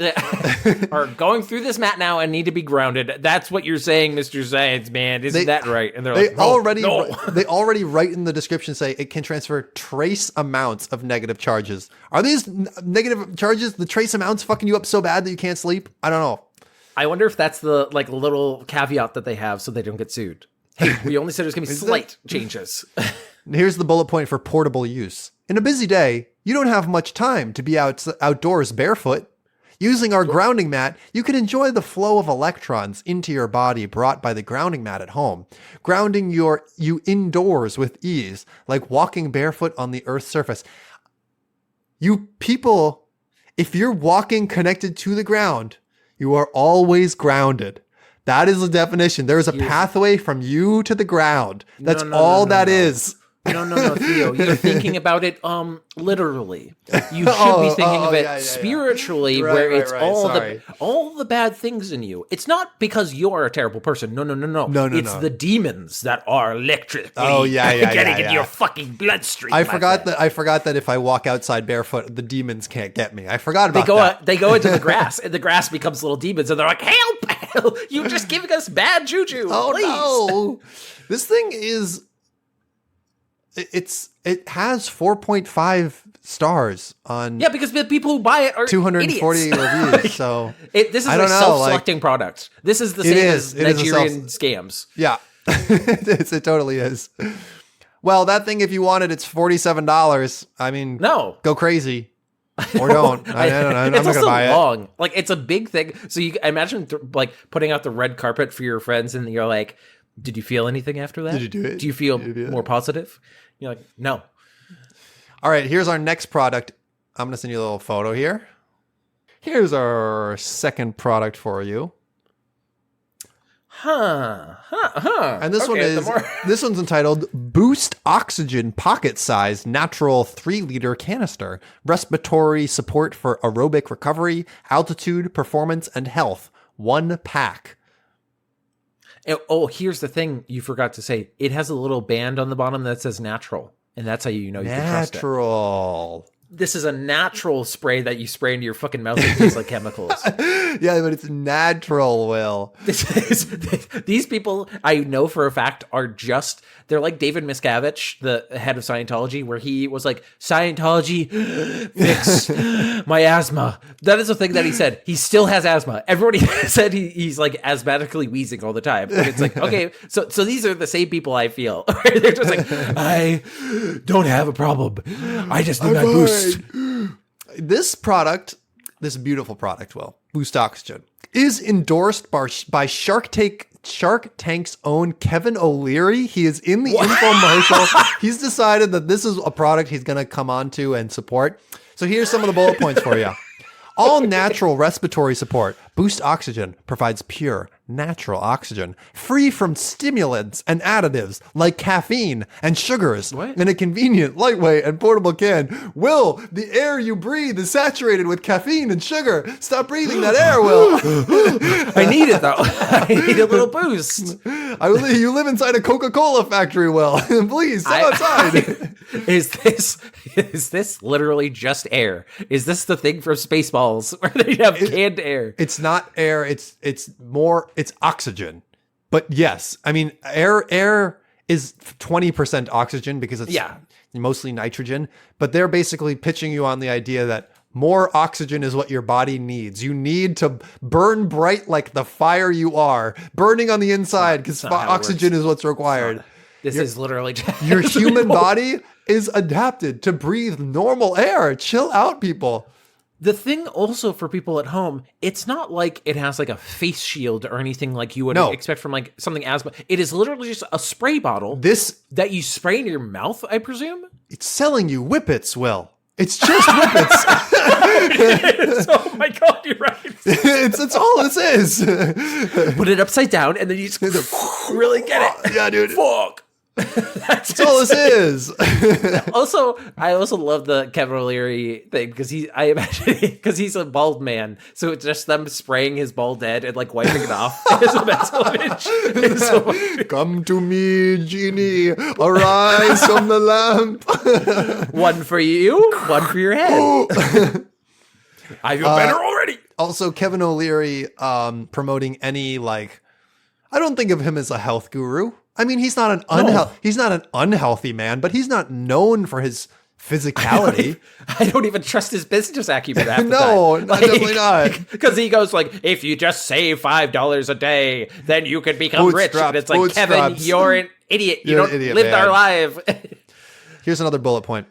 Speaker 2: are going through this mat now and need to be grounded. That's what you're saying, Mr. Science Man. Isn't that right? And they're like, no.
Speaker 3: They already write in the description, say it can transfer trace amounts of negative charges. Are these negative charges, the trace amounts, fucking you up so bad that you can't sleep? I don't know.
Speaker 2: I wonder if that's the little caveat that they have so they don't get sued. Hey, we only said there's going to be slight changes.
Speaker 3: Here's the bullet point for portable use. In a busy day, you don't have much time to be outdoors barefoot. Using our grounding mat, you can enjoy the flow of electrons into your body brought by the grounding mat at home, grounding you indoors with ease, like walking barefoot on the Earth's surface. You people, if you're walking connected to the ground, you are always grounded. That is the definition. There is a pathway from you to the ground. That's all that is.
Speaker 2: No, Theo. You're thinking about it literally. You should be thinking of it spiritually, where it's all the bad things in you. It's not because you're a terrible person. No. It's the demons that are electrically getting into your fucking bloodstream.
Speaker 3: I forgot that if I walk outside barefoot, the demons can't get me. I forgot about that.
Speaker 2: They go into the grass, and the grass becomes little demons, and they're like, "Help! You're just giving us bad juju.
Speaker 3: Oh
Speaker 2: please."
Speaker 3: no! This thing is. It has 4.5 stars on
Speaker 2: because the people who buy it are
Speaker 3: 240
Speaker 2: idiots.
Speaker 3: reviews. So
Speaker 2: this is a self-selecting product. This is the same as Nigerian scams.
Speaker 3: Yeah, it totally is. Well, that thing, if you want it, it's $47. I mean,
Speaker 2: no,
Speaker 3: go crazy or don't. I don't know. I'm not gonna buy it.
Speaker 2: Like, it's a big thing. So I imagine putting out the red carpet for your friends, and you're like, did you feel anything after that?
Speaker 3: Did you do it?
Speaker 2: Do you feel more positive? You're like, no.
Speaker 3: All right, here's our next product. I'm going to send you a little photo here. Here's our second product for you. And this this one's entitled Boost Oxygen Pocket Size Natural 3-liter Canister. Respiratory support for aerobic recovery, altitude, performance, and health. 1 pack.
Speaker 2: Oh, here's the thing you forgot to say. It has a little band on the bottom that says natural. And that's how you know you can trust it.
Speaker 3: Natural.
Speaker 2: This is a natural spray that you spray into your fucking mouth that tastes like chemicals.
Speaker 3: Yeah, but it's natural, Will.
Speaker 2: These people, I know for a fact, they're like David Miscavige, the head of Scientology, where he was like, Scientology, fix my asthma. That is the thing that he said. He still has asthma. Everybody said he's like asthmatically wheezing all the time. And it's like, okay, so these are the same people I feel. They're just like, I don't have a problem. I just need my boost.
Speaker 3: This product, this beautiful product, Will, Boost Oxygen, is endorsed by Shark Tank's own Kevin O'Leary. He is in the infomercial. He's decided that this is a product he's going to come on to and support. So here's some of the bullet points for you. All natural respiratory support. Boost Oxygen provides pure, natural oxygen, free from stimulants and additives like caffeine and sugars, in a convenient, lightweight, and portable can. Will, the air you breathe is saturated with caffeine and sugar. Stop breathing that air, Will.
Speaker 2: I need it, though. I need a little boost.
Speaker 3: You live inside a Coca-Cola factory, Will. Please, step outside.
Speaker 2: Is this literally just air? Is this the thing from Spaceballs where they have canned air?
Speaker 3: It's not air. It's oxygen. But yes, I mean, air is 20% oxygen because it's mostly nitrogen. But they're basically pitching you on the idea that more oxygen is what your body needs. You need to burn bright like the fire you are, burning on the inside, because oxygen is what's required.
Speaker 2: This is literally just
Speaker 3: your human body is adapted to breathe normal air. Chill out, people.
Speaker 2: The thing also for people at home, it's not like it has like a face shield or anything like you would expect from like something asthma. It is literally just a spray bottle. That you spray in your mouth, I presume?
Speaker 3: It's selling you whippets, Will. It's just whippets.
Speaker 2: Oh my God, you're right.
Speaker 3: It's all this is.
Speaker 2: Put it upside down and then you just really get it.
Speaker 3: Yeah, dude.
Speaker 2: Fuck.
Speaker 3: That's all this is.
Speaker 2: Also, I also love the Kevin O'Leary thing because I imagine because he's a bald man, so it's just them spraying his bald head and like wiping it off is a mental image. It's so
Speaker 3: Come to me, genie, arise from the lamp.
Speaker 2: one for you, one for your head. I feel better already.
Speaker 3: Also, Kevin O'Leary promoting any like, I don't think of him as a health guru. I mean, he's not an unhealthy man, but he's not known for his physicality.
Speaker 2: I don't even trust his business acumen half the
Speaker 3: No,
Speaker 2: time.
Speaker 3: definitely not.
Speaker 2: Because he goes like, if you just save $5 a day, then you can become rich. And it's like, Kevin, you're an idiot. You don't live our life.
Speaker 3: Here's another bullet point.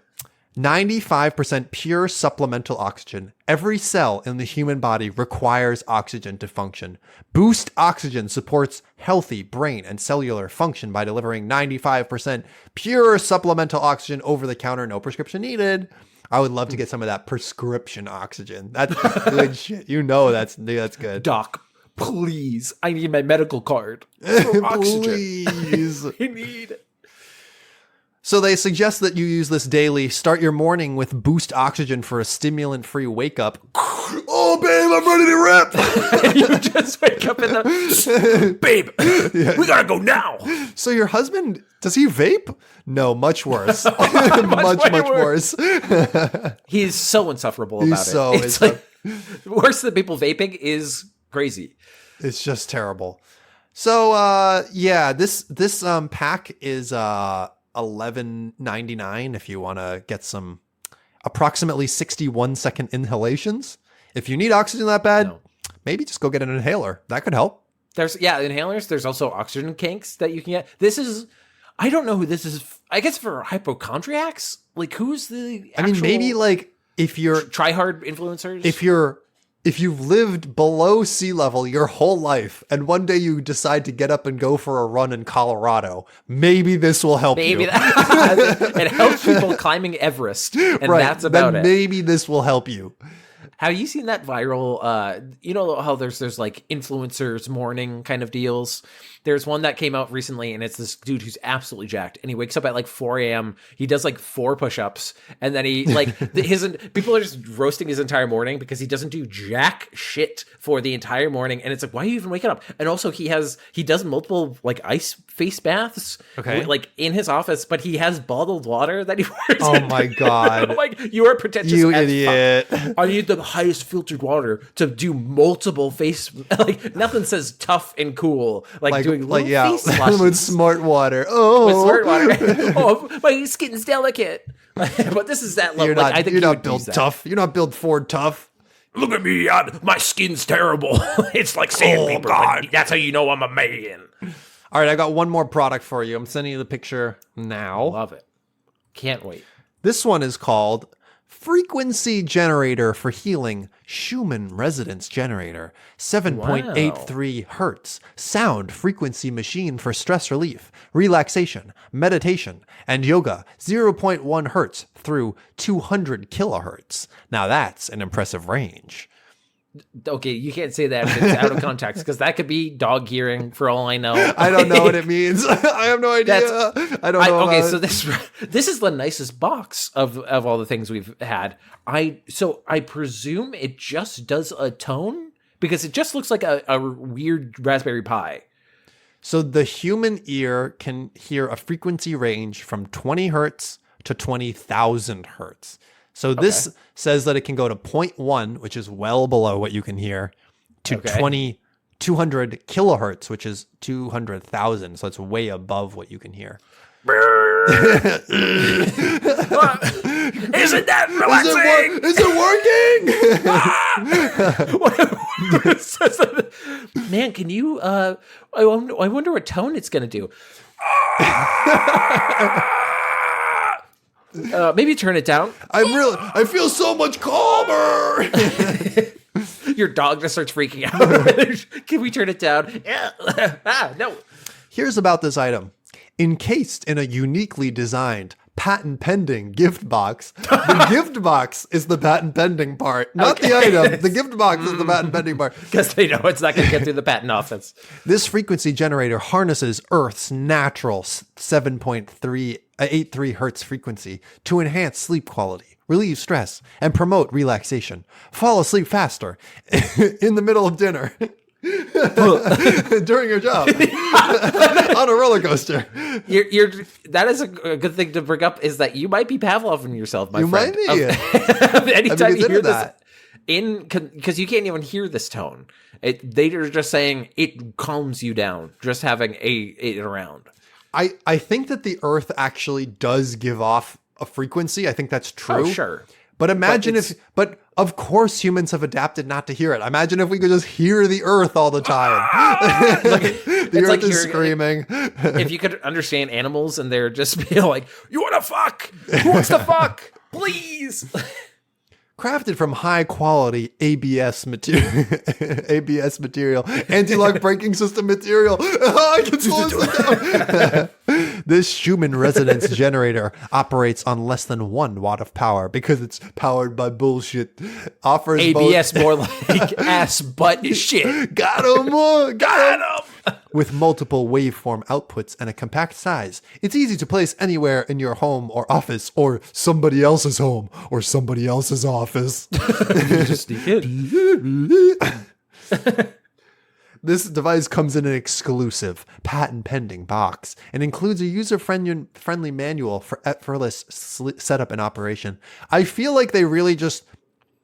Speaker 3: 95% pure supplemental oxygen. Every cell in the human body requires oxygen to function. Boost Oxygen supports healthy brain and cellular function by delivering 95% pure supplemental oxygen over the counter, no prescription needed. I would love to get some of that prescription oxygen. That's good shit. You know that's good.
Speaker 2: Doc, please, I need my medical card for oxygen.
Speaker 3: Please.
Speaker 2: I need it.
Speaker 3: So they suggest that you use this daily. Start your morning with Boost Oxygen for a stimulant-free wake-up. Oh, babe, I'm ready to rip.
Speaker 2: You just wake up in the... Babe, we gotta go now.
Speaker 3: So your husband, does he vape? No, much worse. much worse.
Speaker 2: He's so insufferable about it. It's like worse than people vaping is crazy.
Speaker 3: It's just terrible. So, this pack is... $11.99 if you want to get some approximately 61-second inhalations. If you need oxygen that bad, maybe just go get an inhaler. That could help.
Speaker 2: There's inhalers. There's also oxygen kinks that you can get. This is, I don't know who this is. I guess for hypochondriacs. Like who's the?
Speaker 3: I mean, maybe like if you're
Speaker 2: try hard influencers.
Speaker 3: If you've lived below sea level your whole life and one day you decide to get up and go for a run in Colorado, maybe this will help you.
Speaker 2: It helps people climbing Everest, and that's about it.
Speaker 3: Maybe this will help you.
Speaker 2: Have you seen that viral, you know how there's like influencers morning kind of deals? There's one that came out recently, and it's this dude who's absolutely jacked, and he wakes up at like 4 a.m. He does like 4 push-ups, and then he like people are just roasting his entire morning because he doesn't do jack shit for the entire morning, and it's like, why are you even waking up? And also he does multiple like ice face baths, like in his office, but he has bottled water that he pours.
Speaker 3: Oh my god!
Speaker 2: I'm like, you are pretentious,
Speaker 3: you
Speaker 2: as
Speaker 3: idiot!
Speaker 2: Fuck. I need the highest filtered water to do multiple face. Like nothing says tough and cool like doing face washes.
Speaker 3: With smart water. Oh,
Speaker 2: with smart water. Oh, my skin's delicate. But this is that level. I think
Speaker 3: you're not built tough. You're not built Ford tough.
Speaker 1: Look at me, my skin's terrible. It's like sandpaper. But that's how you know I'm a man.
Speaker 3: All right, I got one more product for you. I'm sending you the picture now.
Speaker 2: Love it. Can't wait.
Speaker 3: This one is called Frequency Generator for Healing Schumann Resonance Generator. 7.83 hertz. Sound frequency machine for stress relief, relaxation, meditation, and yoga. 0.1 hertz through 200 kilohertz. Now that's an impressive range.
Speaker 2: Okay, you can't say that if it's out of context because that could be dog hearing for all I know.
Speaker 3: I don't know what it means. I have no idea. I don't know.
Speaker 2: Okay, so this is the nicest box of all the things we've had. I presume it just does a tone because it just looks like a weird Raspberry Pi.
Speaker 3: So the human ear can hear a frequency range from 20 hertz to 20,000 hertz. So this says that it can go to 0.1, which is well below what you can hear, to 200 kilohertz, which is 200,000. So it's way above what you can hear.
Speaker 1: Isn't that relaxing?
Speaker 3: Is
Speaker 2: it working? Man, can you? I wonder what tone it's going to do. Maybe turn it down.
Speaker 3: I feel so much calmer.
Speaker 2: Your dog just starts freaking out. Can we turn it down? No.
Speaker 3: Here's about this item. Encased in a uniquely designed patent pending gift box. The gift box is the patent pending part, not the item. The gift box is the patent pending part.
Speaker 2: Because they know it's not going to get through the patent office.
Speaker 3: This frequency generator harnesses Earth's natural 7.383 hertz frequency to enhance sleep quality, relieve stress, and promote relaxation. Fall asleep faster in the middle of dinner. During your job on a roller coaster.
Speaker 2: That is a good thing to bring up, is that you might be Pavloving yourself, my
Speaker 3: You
Speaker 2: friend.
Speaker 3: might be.
Speaker 2: Anytime you hear
Speaker 3: that.
Speaker 2: this, because you can't even hear this tone. They are just saying it calms you down, just having it around.
Speaker 3: I think that the Earth actually does give off a frequency. I think that's true.
Speaker 2: Oh, sure.
Speaker 3: But imagine but of course humans have adapted not to hear it. Imagine if we could just hear the Earth all the time. The Earth is screaming.
Speaker 2: If you could understand animals and they're just being like, you want to fuck? Who wants to fuck? Please.
Speaker 3: Crafted from high quality ABS material, anti-lock braking system material. I can slow this down. This Schumann resonance generator operates on less than 1 watt of power because it's powered by bullshit. Offers
Speaker 2: ABS more like ass butt shit.
Speaker 3: Got him. With multiple waveform outputs and a compact size, it's easy to place anywhere in your home or office, or somebody else's home or somebody else's office.
Speaker 2: Just sneak in.
Speaker 3: This device comes in an exclusive patent-pending box and includes a user-friendly manual for effortless setup and operation. I feel like they really just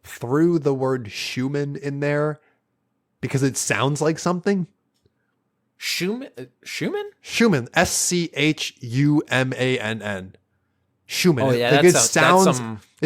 Speaker 3: threw the word Schumann in there because it sounds like something.
Speaker 2: Schumann?
Speaker 3: Schumann. Schumann. Schumann.
Speaker 2: Oh, yeah,
Speaker 3: It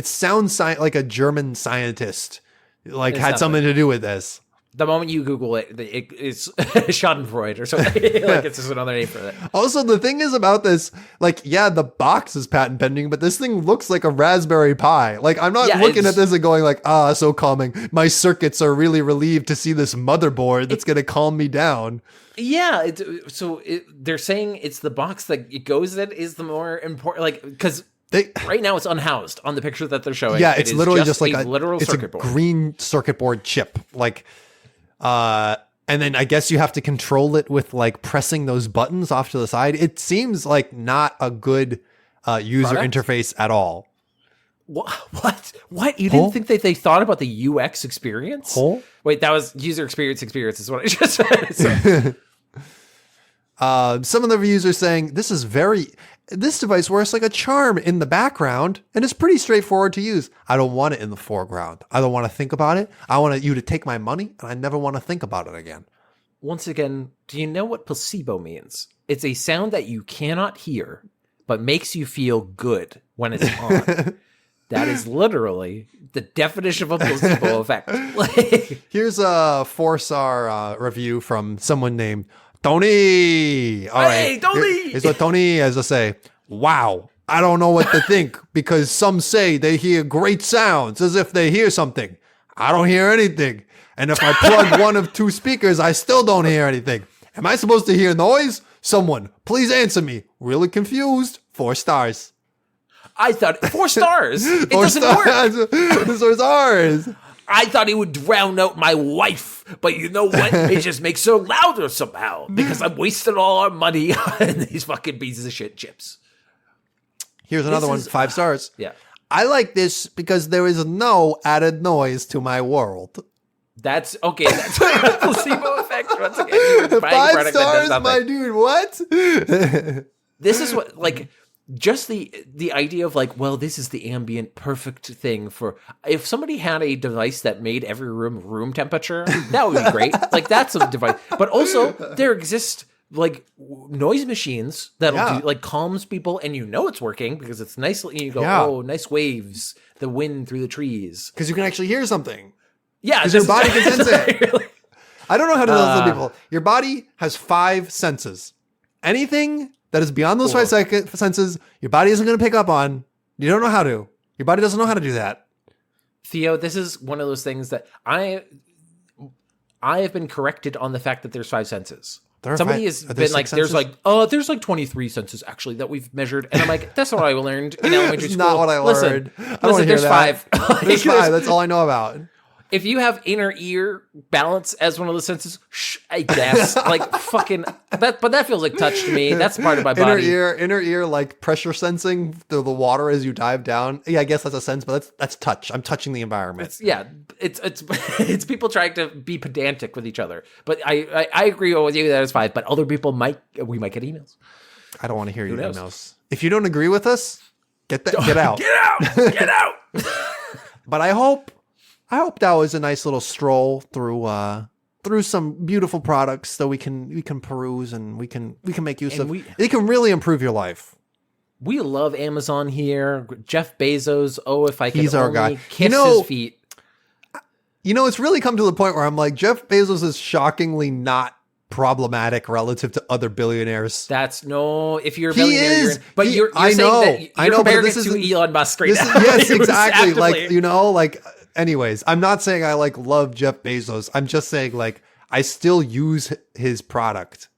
Speaker 3: sounds like a German scientist had
Speaker 2: not
Speaker 3: something to do with this.
Speaker 2: The moment you Google it's Schadenfreude or something. Like it's just another name for it.
Speaker 3: Also, the thing is about this, the box is patent pending, but this thing looks like a Raspberry Pi. I'm not looking at this and going so calming. My circuits are really relieved to see this motherboard that's going to calm me down.
Speaker 2: Yeah. They're saying it's the box that it goes in is the more important, because right now it's unhoused on the picture that they're showing.
Speaker 3: Yeah, it's literally just like
Speaker 2: a literal circuit board.
Speaker 3: Green circuit board chip. And then I guess you have to control it with pressing those buttons off to the side. It seems like not a good user interface at all.
Speaker 2: What? You didn't think that they thought about the UX experience? Wait, that was user experience is what I just said. So.
Speaker 3: Some of the reviews are saying this device works like a charm in the background and is pretty straightforward to use. I don't want it in the foreground. I don't want to think about it. I want you to take my money and I never want to think about it again.
Speaker 2: Once again, do you know what placebo means? It's a sound that you cannot hear, but makes you feel good when it's on. That is literally the definition of a placebo effect.
Speaker 3: Here's a 4-star review from someone named Tony. All right.
Speaker 2: Tony!
Speaker 3: Here's what Tony has to say. Wow. I don't know what to think because some say they hear great sounds as if they hear something. I don't hear anything. And if I plug one of 2 speakers, I still don't hear anything. Am I supposed to hear noise? Someone, please answer me. Really confused. 4 stars.
Speaker 2: I thought 4 stars. It doesn't work.
Speaker 3: 4 stars.
Speaker 2: I thought it would drown out my wife, but you know what? It just makes her louder somehow because I'm wasting all our money on these fucking pieces of shit chips.
Speaker 3: Here's another one, 5 stars.
Speaker 2: Yeah.
Speaker 3: I like this because there is no added noise to my world.
Speaker 2: That's okay. That's a placebo effect. Once again,
Speaker 3: 5 stars, my dude. What?
Speaker 2: This is what just the idea of this is the ambient perfect thing for if somebody had a device that made every room temperature, that would be great. That's a device. But also there exist noise machines that'll do calms people and it's working because it's nice and you go, oh, nice waves, the wind through the trees.
Speaker 3: Because you can actually hear something.
Speaker 2: Yeah.
Speaker 3: Because your body can sense it. I don't know how to tell some people. Your body has 5 senses. Anything that is beyond those 5 senses, your body isn't going to pick up on. You don't know how to. Your body doesn't know how to do that.
Speaker 2: Theo, this is one of those things that I have been corrected on the fact that there's 5 senses. Somebody has been like, there's like 23 senses actually that we've measured. And I'm like, that's what I learned in elementary school.
Speaker 3: Not what I learned.
Speaker 2: Listen, there's 5.
Speaker 3: There's 5. That's all I know about.
Speaker 2: If you have inner ear balance as one of the senses, I guess. Like fucking that, but that feels like touch to me. That's part of my body.
Speaker 3: Inner ear, like pressure sensing the water as you dive down. Yeah, I guess that's a sense, but that's touch. I'm touching the environment.
Speaker 2: It's people trying to be pedantic with each other. But I agree with you that it's 5. But other people might get emails.
Speaker 3: I don't want to hear your emails. If you don't agree with us, get out.
Speaker 2: Get out.
Speaker 3: But I hope that was a nice little stroll through some beautiful products that we can peruse and we can make use of. It can really improve your life.
Speaker 2: We love Amazon here. Jeff Bezos. Oh, if I could
Speaker 3: He's our guy.
Speaker 2: Kiss his feet.
Speaker 3: It's really come to the point where I'm like, Jeff Bezos is shockingly not problematic relative to other billionaires.
Speaker 2: That's if you're a billionaire, you're saying that you're comparing it to Elon Musk right now.
Speaker 3: Yes, exactly. Anyways, I'm not saying I love Jeff Bezos. I'm just saying I still use his product.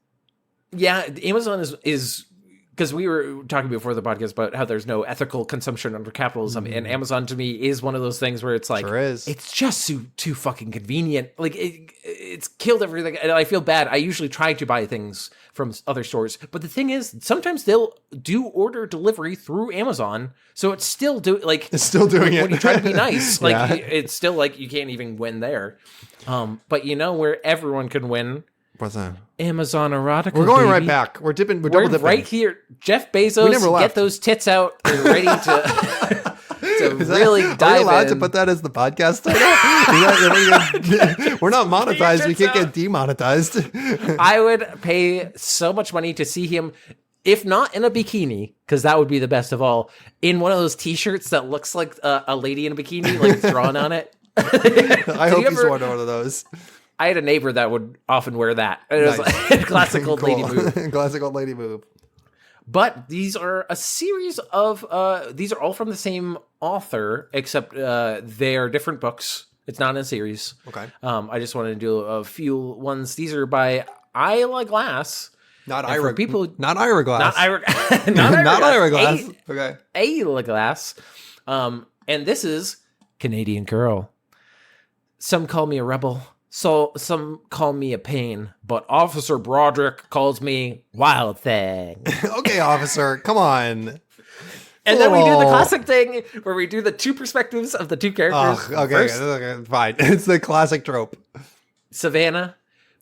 Speaker 2: Yeah, Amazon is because we were talking before the podcast about how there's no ethical consumption under capitalism, and Amazon to me is one of those things where it's like,
Speaker 3: sure is.
Speaker 2: It's just too fucking convenient. Like it's killed everything, and I feel bad. I usually try to buy things from other stores, but the thing is, sometimes they'll do order delivery through Amazon, so it's still doing it when you try to be nice. It's still like you can't even win there. But where everyone can win.
Speaker 3: What's that?
Speaker 2: Amazon erotica.
Speaker 3: We're going right back. We're double dipping.
Speaker 2: Right here. Jeff Bezos, get those tits out and ready to really dive in.
Speaker 3: Are you allowed to put that as the podcast title? We're not monetized. We can't get demonetized.
Speaker 2: I would pay so much money to see him, if not in a bikini, because that would be the best of all, in one of those T-shirts that looks like a lady in a bikini, like it's drawn on it.
Speaker 3: I hope he's worn one of those.
Speaker 2: I had a neighbor that would often wear that. It was like a classic old lady move.
Speaker 3: Classic old lady move.
Speaker 2: But these are a series of, these are all from the same author, except they are different books. It's not in a series.
Speaker 3: Okay.
Speaker 2: I just wanted to do a few ones. These are by Isla Glass.
Speaker 3: Not Ira Glass.
Speaker 2: Not Ira
Speaker 3: Glass. Okay.
Speaker 2: Isla Glass. And this is Canadian Girl. Some call me a rebel. So some call me a pain, but Officer Broderick calls me Wild Thing.
Speaker 3: Okay, officer, come on.
Speaker 2: And then we do the classic thing where we do the two perspectives of the two characters.
Speaker 3: Okay, fine. It's the classic trope.
Speaker 2: Savannah,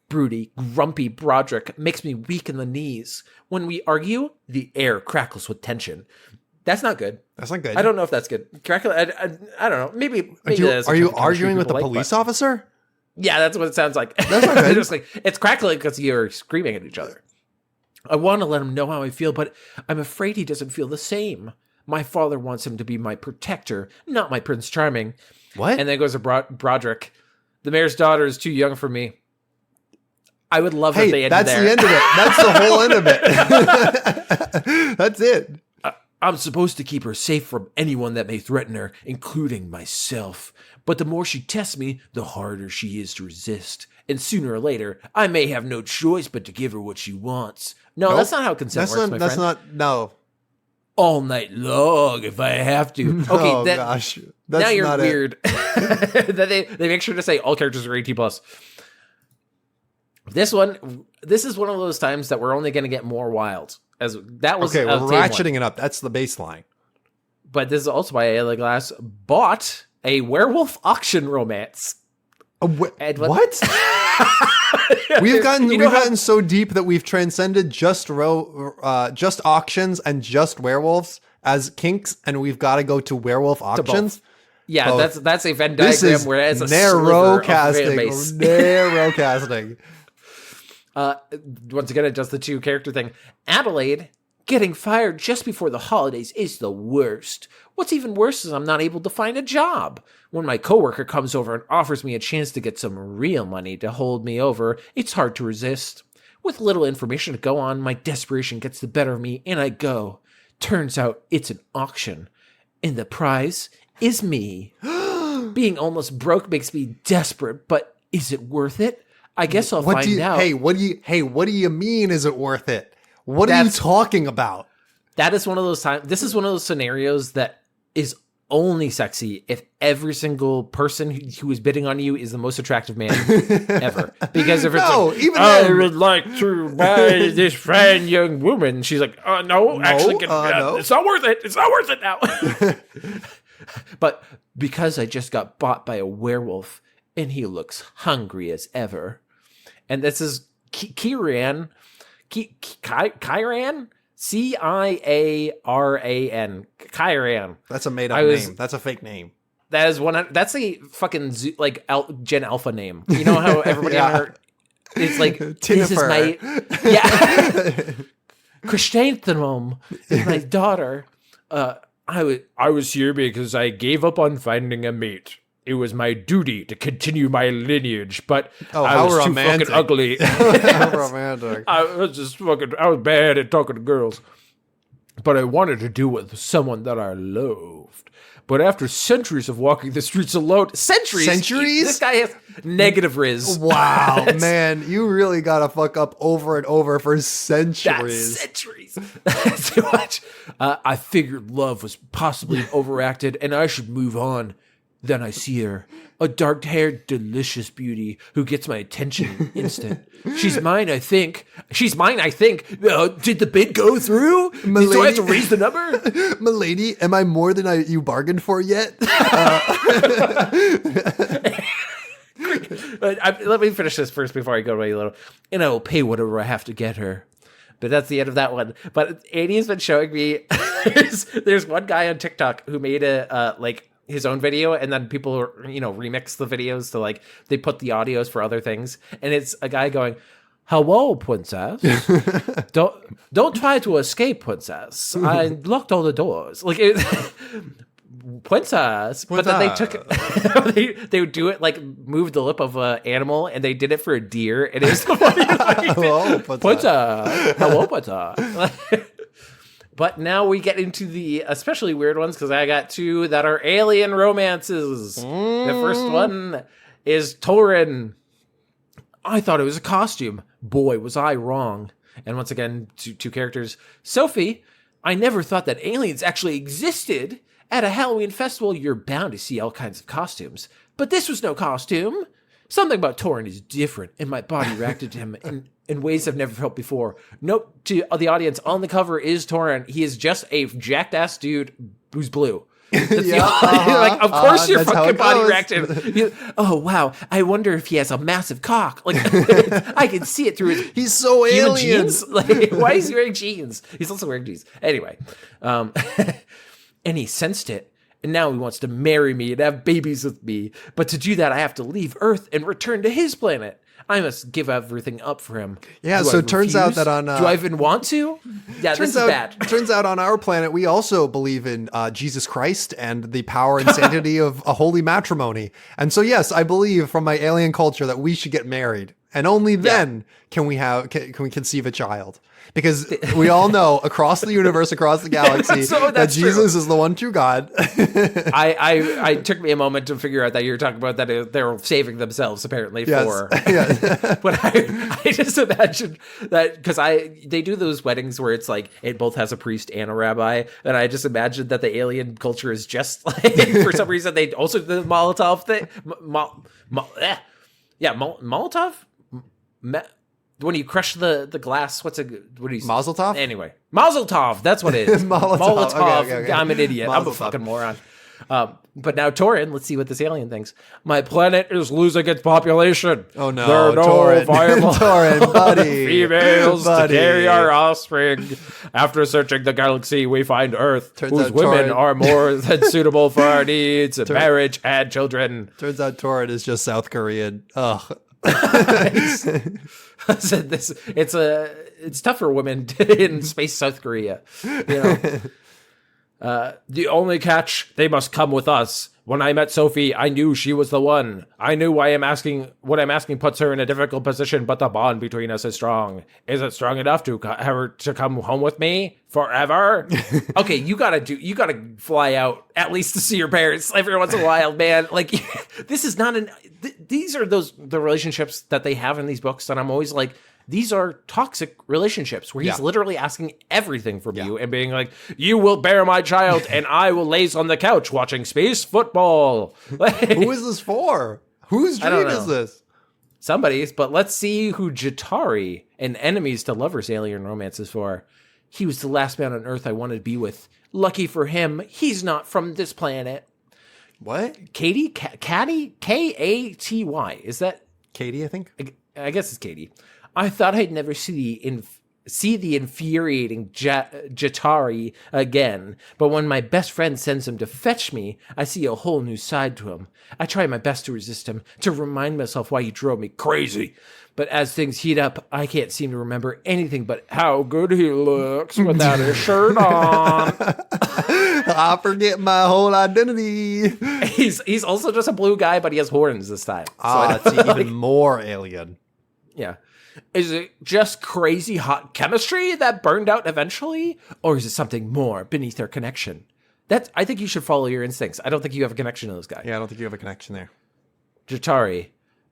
Speaker 2: broody, grumpy Broderick makes me weak in the knees. When we argue, the air crackles with tension. That's not good.
Speaker 3: That's not good.
Speaker 2: I don't know if that's good. Crackle. I don't know. Maybe
Speaker 3: are you arguing with the police officer?
Speaker 2: Yeah, that's what it sounds like.
Speaker 3: That's not good.
Speaker 2: Just like it's crackling because you're screaming at each other. I want to let him know how I feel, but I'm afraid he doesn't feel the same. My father wants him to be my protector, not my Prince Charming.
Speaker 3: What?
Speaker 2: And then goes to Broderick. The mayor's daughter is too young for me. I would love if they ended
Speaker 3: that's
Speaker 2: there.
Speaker 3: The end of it. That's the whole end of it. That's it.
Speaker 4: I'm supposed to keep her safe from anyone that may threaten her, including myself. But the more she tests me, the harder she is to resist. And sooner or later, I may have no choice but to give her what she wants.
Speaker 2: No, that's not how consent works, my friend.
Speaker 3: No.
Speaker 4: All night long, if I have to.
Speaker 2: Okay,
Speaker 3: gosh.
Speaker 2: Now you're weird. They make sure to say all characters are 18+. This is one of those times that we're only going to get more wild. As that was
Speaker 3: okay, we're ratcheting it up. That's the baseline.
Speaker 2: But this is also why Isla Glass bought a werewolf auction romance.
Speaker 3: What? We've gotten so deep that we've transcended just auctions and just werewolves as kinks, and we've got to go to werewolf auctions.
Speaker 2: Yeah, that's a Venn diagram where it's a
Speaker 3: narrow casting. Narrow casting.
Speaker 2: Once again, it does the two character thing. Adelaide, getting fired just before the holidays is the worst. What's even worse is I'm not able to find a job. When my coworker comes over and offers me a chance to get some real money to hold me over, it's hard to resist. With little information to go on, my desperation gets the better of me and I go. Turns out it's an auction. And the prize is me. Being almost broke makes me desperate, but is it worth it? I guess I'll
Speaker 3: What
Speaker 2: find
Speaker 3: do you?
Speaker 2: out.
Speaker 3: Hey, what do you mean? Is it worth it? What are you talking about?
Speaker 2: That is one of those times. This is one of those scenarios that is only sexy if every single person who is bidding on you is the most attractive man ever. Because if it's I would like to buy this fine young woman, she's like, no, actually,
Speaker 3: no.
Speaker 2: it's not worth it. It's not worth it now. But because I just got bought by a werewolf and he looks hungry as ever, and this is Kiran. Kiran? Ciaran. Chiran.
Speaker 3: That's a made up name. That's a fake name.
Speaker 2: That is one. That's a fucking Gen Alpha name. You know how everybody on her. It's like this is my Chrysanthemum is my daughter. I was here because I gave up on finding a mate. It was my duty to continue my lineage, but I was too fucking ugly.
Speaker 3: How romantic.
Speaker 2: I was bad at talking to girls. But I wanted to do it with someone that I loved. But after centuries of walking the streets alone, centuries? This guy has negative riz.
Speaker 3: Wow, man, you really gotta fuck up over and over for centuries.
Speaker 2: That's centuries. That's too much. I figured love was possibly overacted and I should move on. Then I see her, a dark-haired, delicious beauty who gets my attention instant. She's mine, I think. Did the bid go through? Do I have to raise the number?
Speaker 3: Milady, am I more than you bargained for yet?
Speaker 2: Let me finish this first before I go away a little. And I will pay whatever I have to get her. But that's the end of that one. But Annie's been showing me, there's one guy on TikTok who made his own video, and then people, remix the videos to they put the audios for other things, and it's a guy going, "Hello, princess. don't try to escape, princess. I locked all the doors." Princess. But then they took they would do it move the lip of an animal, and they did it for a deer, and it was the funniest thing. Princess. Hello, princess. But now we get into the especially weird ones, because I got two that are alien romances. The first one is Torin. I thought it was a costume. Boy, was I wrong. And once again, two characters. Sophie, I never thought that aliens actually existed. At a Halloween festival, you're bound to see all kinds of costumes. But this was no costume. Something about Torin is different, and my body reacted to him in ways I've never felt before. Note to the audience, on the cover is Torin. He is just a jacked-ass dude who's blue. Of course your fucking body reacted. Oh, wow. I wonder if he has a massive cock. I can see it through his
Speaker 3: He's so
Speaker 2: human
Speaker 3: alien.
Speaker 2: jeans. Why is he wearing jeans? He's also wearing jeans. Anyway. And he sensed it. And now he wants to marry me and have babies with me. But to do that, I have to leave Earth and return to his planet. I must give everything up for him.
Speaker 3: Yeah, so it turns out that on...
Speaker 2: do I even want to? Yeah, this is bad.
Speaker 3: Turns out on our planet, we also believe in Jesus Christ and the power and sanctity of a holy matrimony. And so, yes, I believe from my alien culture that we should get married. And only then can we conceive a child. Because we all know across the universe, across the galaxy, that Jesus is the one true God.
Speaker 2: I took me a moment to figure out that you were talking about that they're saving themselves apparently for. Yes. But I just imagined that because they do those weddings where it's it both has a priest and a rabbi, and I just imagined that the alien culture is just for some reason they also do the Molotov thing. Molotov. When you crush the glass, what do you say?
Speaker 3: Mazel tov?
Speaker 2: Anyway, Mazel tov, that's what it is. Molotov. Okay. I'm an idiot.
Speaker 3: Mazel
Speaker 2: I'm a
Speaker 3: tov.
Speaker 2: fucking moron. But now Torin, let's see what this alien thinks. My planet is losing its population.
Speaker 3: Oh no,
Speaker 2: there are no
Speaker 3: Torin.
Speaker 2: viable
Speaker 3: Torin, buddy.
Speaker 2: females to carry our offspring. After searching the galaxy, we find Earth, whose women
Speaker 3: Torin-
Speaker 2: are more than suitable for our needs, marriage, and children.
Speaker 3: Turns out Torin is just South Korean. Ugh.
Speaker 2: Said this. It's tough for women in space South Korea. The only catch, they must come with us. When I met Sophie, I knew she was the one. I knew what I'm asking puts her in a difficult position, but the bond between us is strong. Is it strong enough to have her to come home with me forever? Okay, you gotta fly out at least to see your parents every once in a while, man. Like, this is not these are the relationships that they have in these books, and I'm always like, these are toxic relationships where he's literally asking everything from you and being like, you will bear my child and I will laze on the couch watching space football.
Speaker 3: Who is this for? Whose dream is this?
Speaker 2: Somebody's, but let's see who Jatari, an enemies to lovers alien romance is for. He was the last man on Earth I wanted to be with. Lucky for him, he's not from this planet.
Speaker 3: What?
Speaker 2: Katie? Katy? Katy? Is that?
Speaker 3: Katie, I think?
Speaker 2: I guess it's Katie. I thought I'd never see the infuriating Jatari again, but when my best friend sends him to fetch me, I see a whole new side to him. I try my best to resist him, to remind myself why he drove me crazy. But as things heat up, I can't seem to remember anything but how good he looks without his shirt on.
Speaker 3: I forget my whole identity.
Speaker 2: He's also just a blue guy, but he has horns this time.
Speaker 3: It's even more alien.
Speaker 2: Yeah. Is it just crazy hot chemistry that burned out eventually? Or is it something more beneath their connection? I think you should follow your instincts. I don't think you have a connection to this guy.
Speaker 3: Yeah, I don't think you have a connection there.
Speaker 2: Jatari.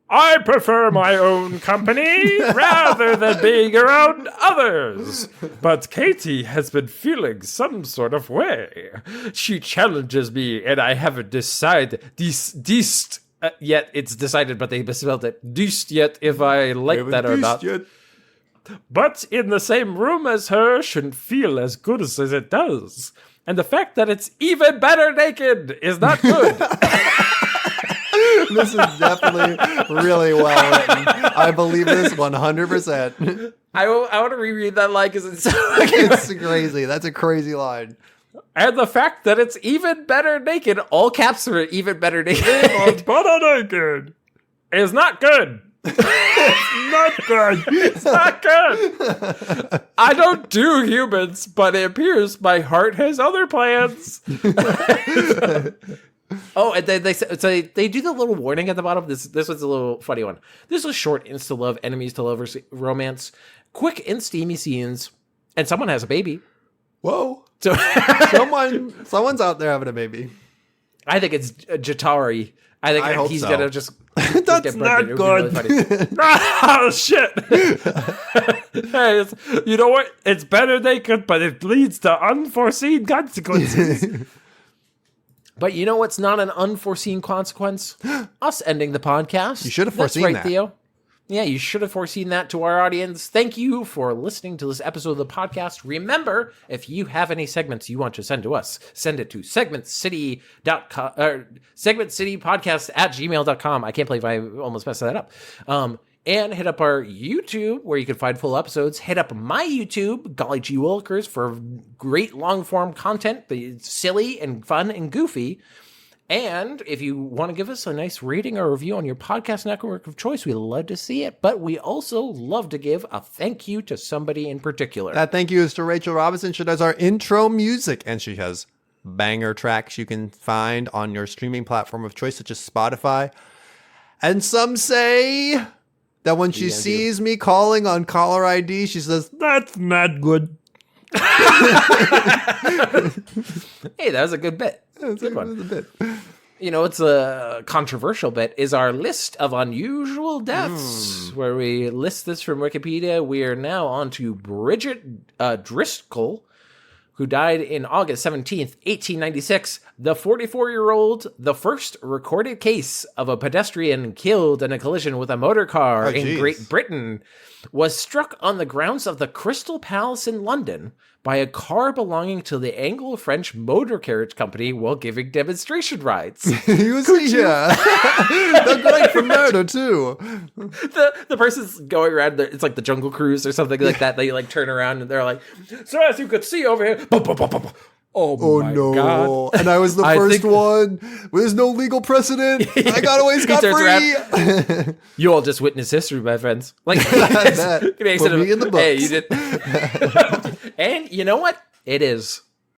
Speaker 2: I prefer my own company rather than being around others. But Katie has been feeling some sort of way. She challenges me and I haven't decided yet it's decided, but they misspelled it. Dist yet if I like that or not. Yet. But in the same room as her shouldn't feel as good as it does. And the fact that it's even better naked is not good.
Speaker 3: This is definitely really well written. I believe this 100%.
Speaker 2: I want to reread that line because it's so
Speaker 3: it's crazy. That's a crazy line.
Speaker 2: And the fact that it's even better naked, all caps are even better naked. Better naked is not good. It's not good. It's not good. I don't do humans, but it appears my heart has other plans. Oh, and they do the little warning at the bottom. This was a little funny one. This is short insta love, enemies to lovers romance, quick and steamy scenes, and someone has a baby.
Speaker 3: Whoa!
Speaker 2: So
Speaker 3: someone's out there having a baby.
Speaker 2: I think it's Jatari. I hope he's gonna just.
Speaker 3: That's not good.
Speaker 2: Really oh shit! Hey, you know what? It's better naked, but it leads to unforeseen consequences. But you know what's not an unforeseen consequence? Us ending the podcast.
Speaker 3: You should have foreseen
Speaker 2: that.
Speaker 3: That's
Speaker 2: right, Theo. Yeah, you should have foreseen that to our audience. Thank you for listening to this episode of the podcast. Remember, if you have any segments you want to send to us, send it to segmentcity.com or segmentcitypodcast@gmail.com. I can't believe I almost messed that up. And hit up our YouTube where you can find full episodes. Hit up my YouTube, Golly G. Wilkers, for great long-form content. It's silly and fun and goofy. And if you want to give us a nice rating or review on your podcast network of choice, we love to see it. But we also love to give a thank you to somebody in particular.
Speaker 3: That thank you is to Rachel Robinson. She does our intro music, and she has banger tracks you can find on your streaming platform of choice, such as Spotify. And some say that when she sees me calling on caller ID, she says, "That's not good."
Speaker 2: Hey, that was a good bit.
Speaker 3: That's a good bit.
Speaker 2: You know, it's a controversial bit, is our list of unusual deaths, where we list this from Wikipedia. We are now on to Bridget Driscoll, who died in August 17th, 1896. The 44-year-old, the first recorded case of a pedestrian killed in a collision with a motor car in Great Britain, was struck on the grounds of the Crystal Palace in London by a car belonging to the Anglo-French Motor Carriage Company while giving demonstration rides.
Speaker 3: You see here. They're great for murder, too.
Speaker 2: The person's going around, it's like the Jungle Cruise or something like that. They like turn around and they're like, so as you could see over here, oh my
Speaker 3: no.
Speaker 2: God.
Speaker 3: And I was the first one. There's no legal precedent. I got away scot-free.
Speaker 2: You all just witness history, my friends. Like,
Speaker 3: Put me in the books.
Speaker 2: Hey, you did. And you know what? It is.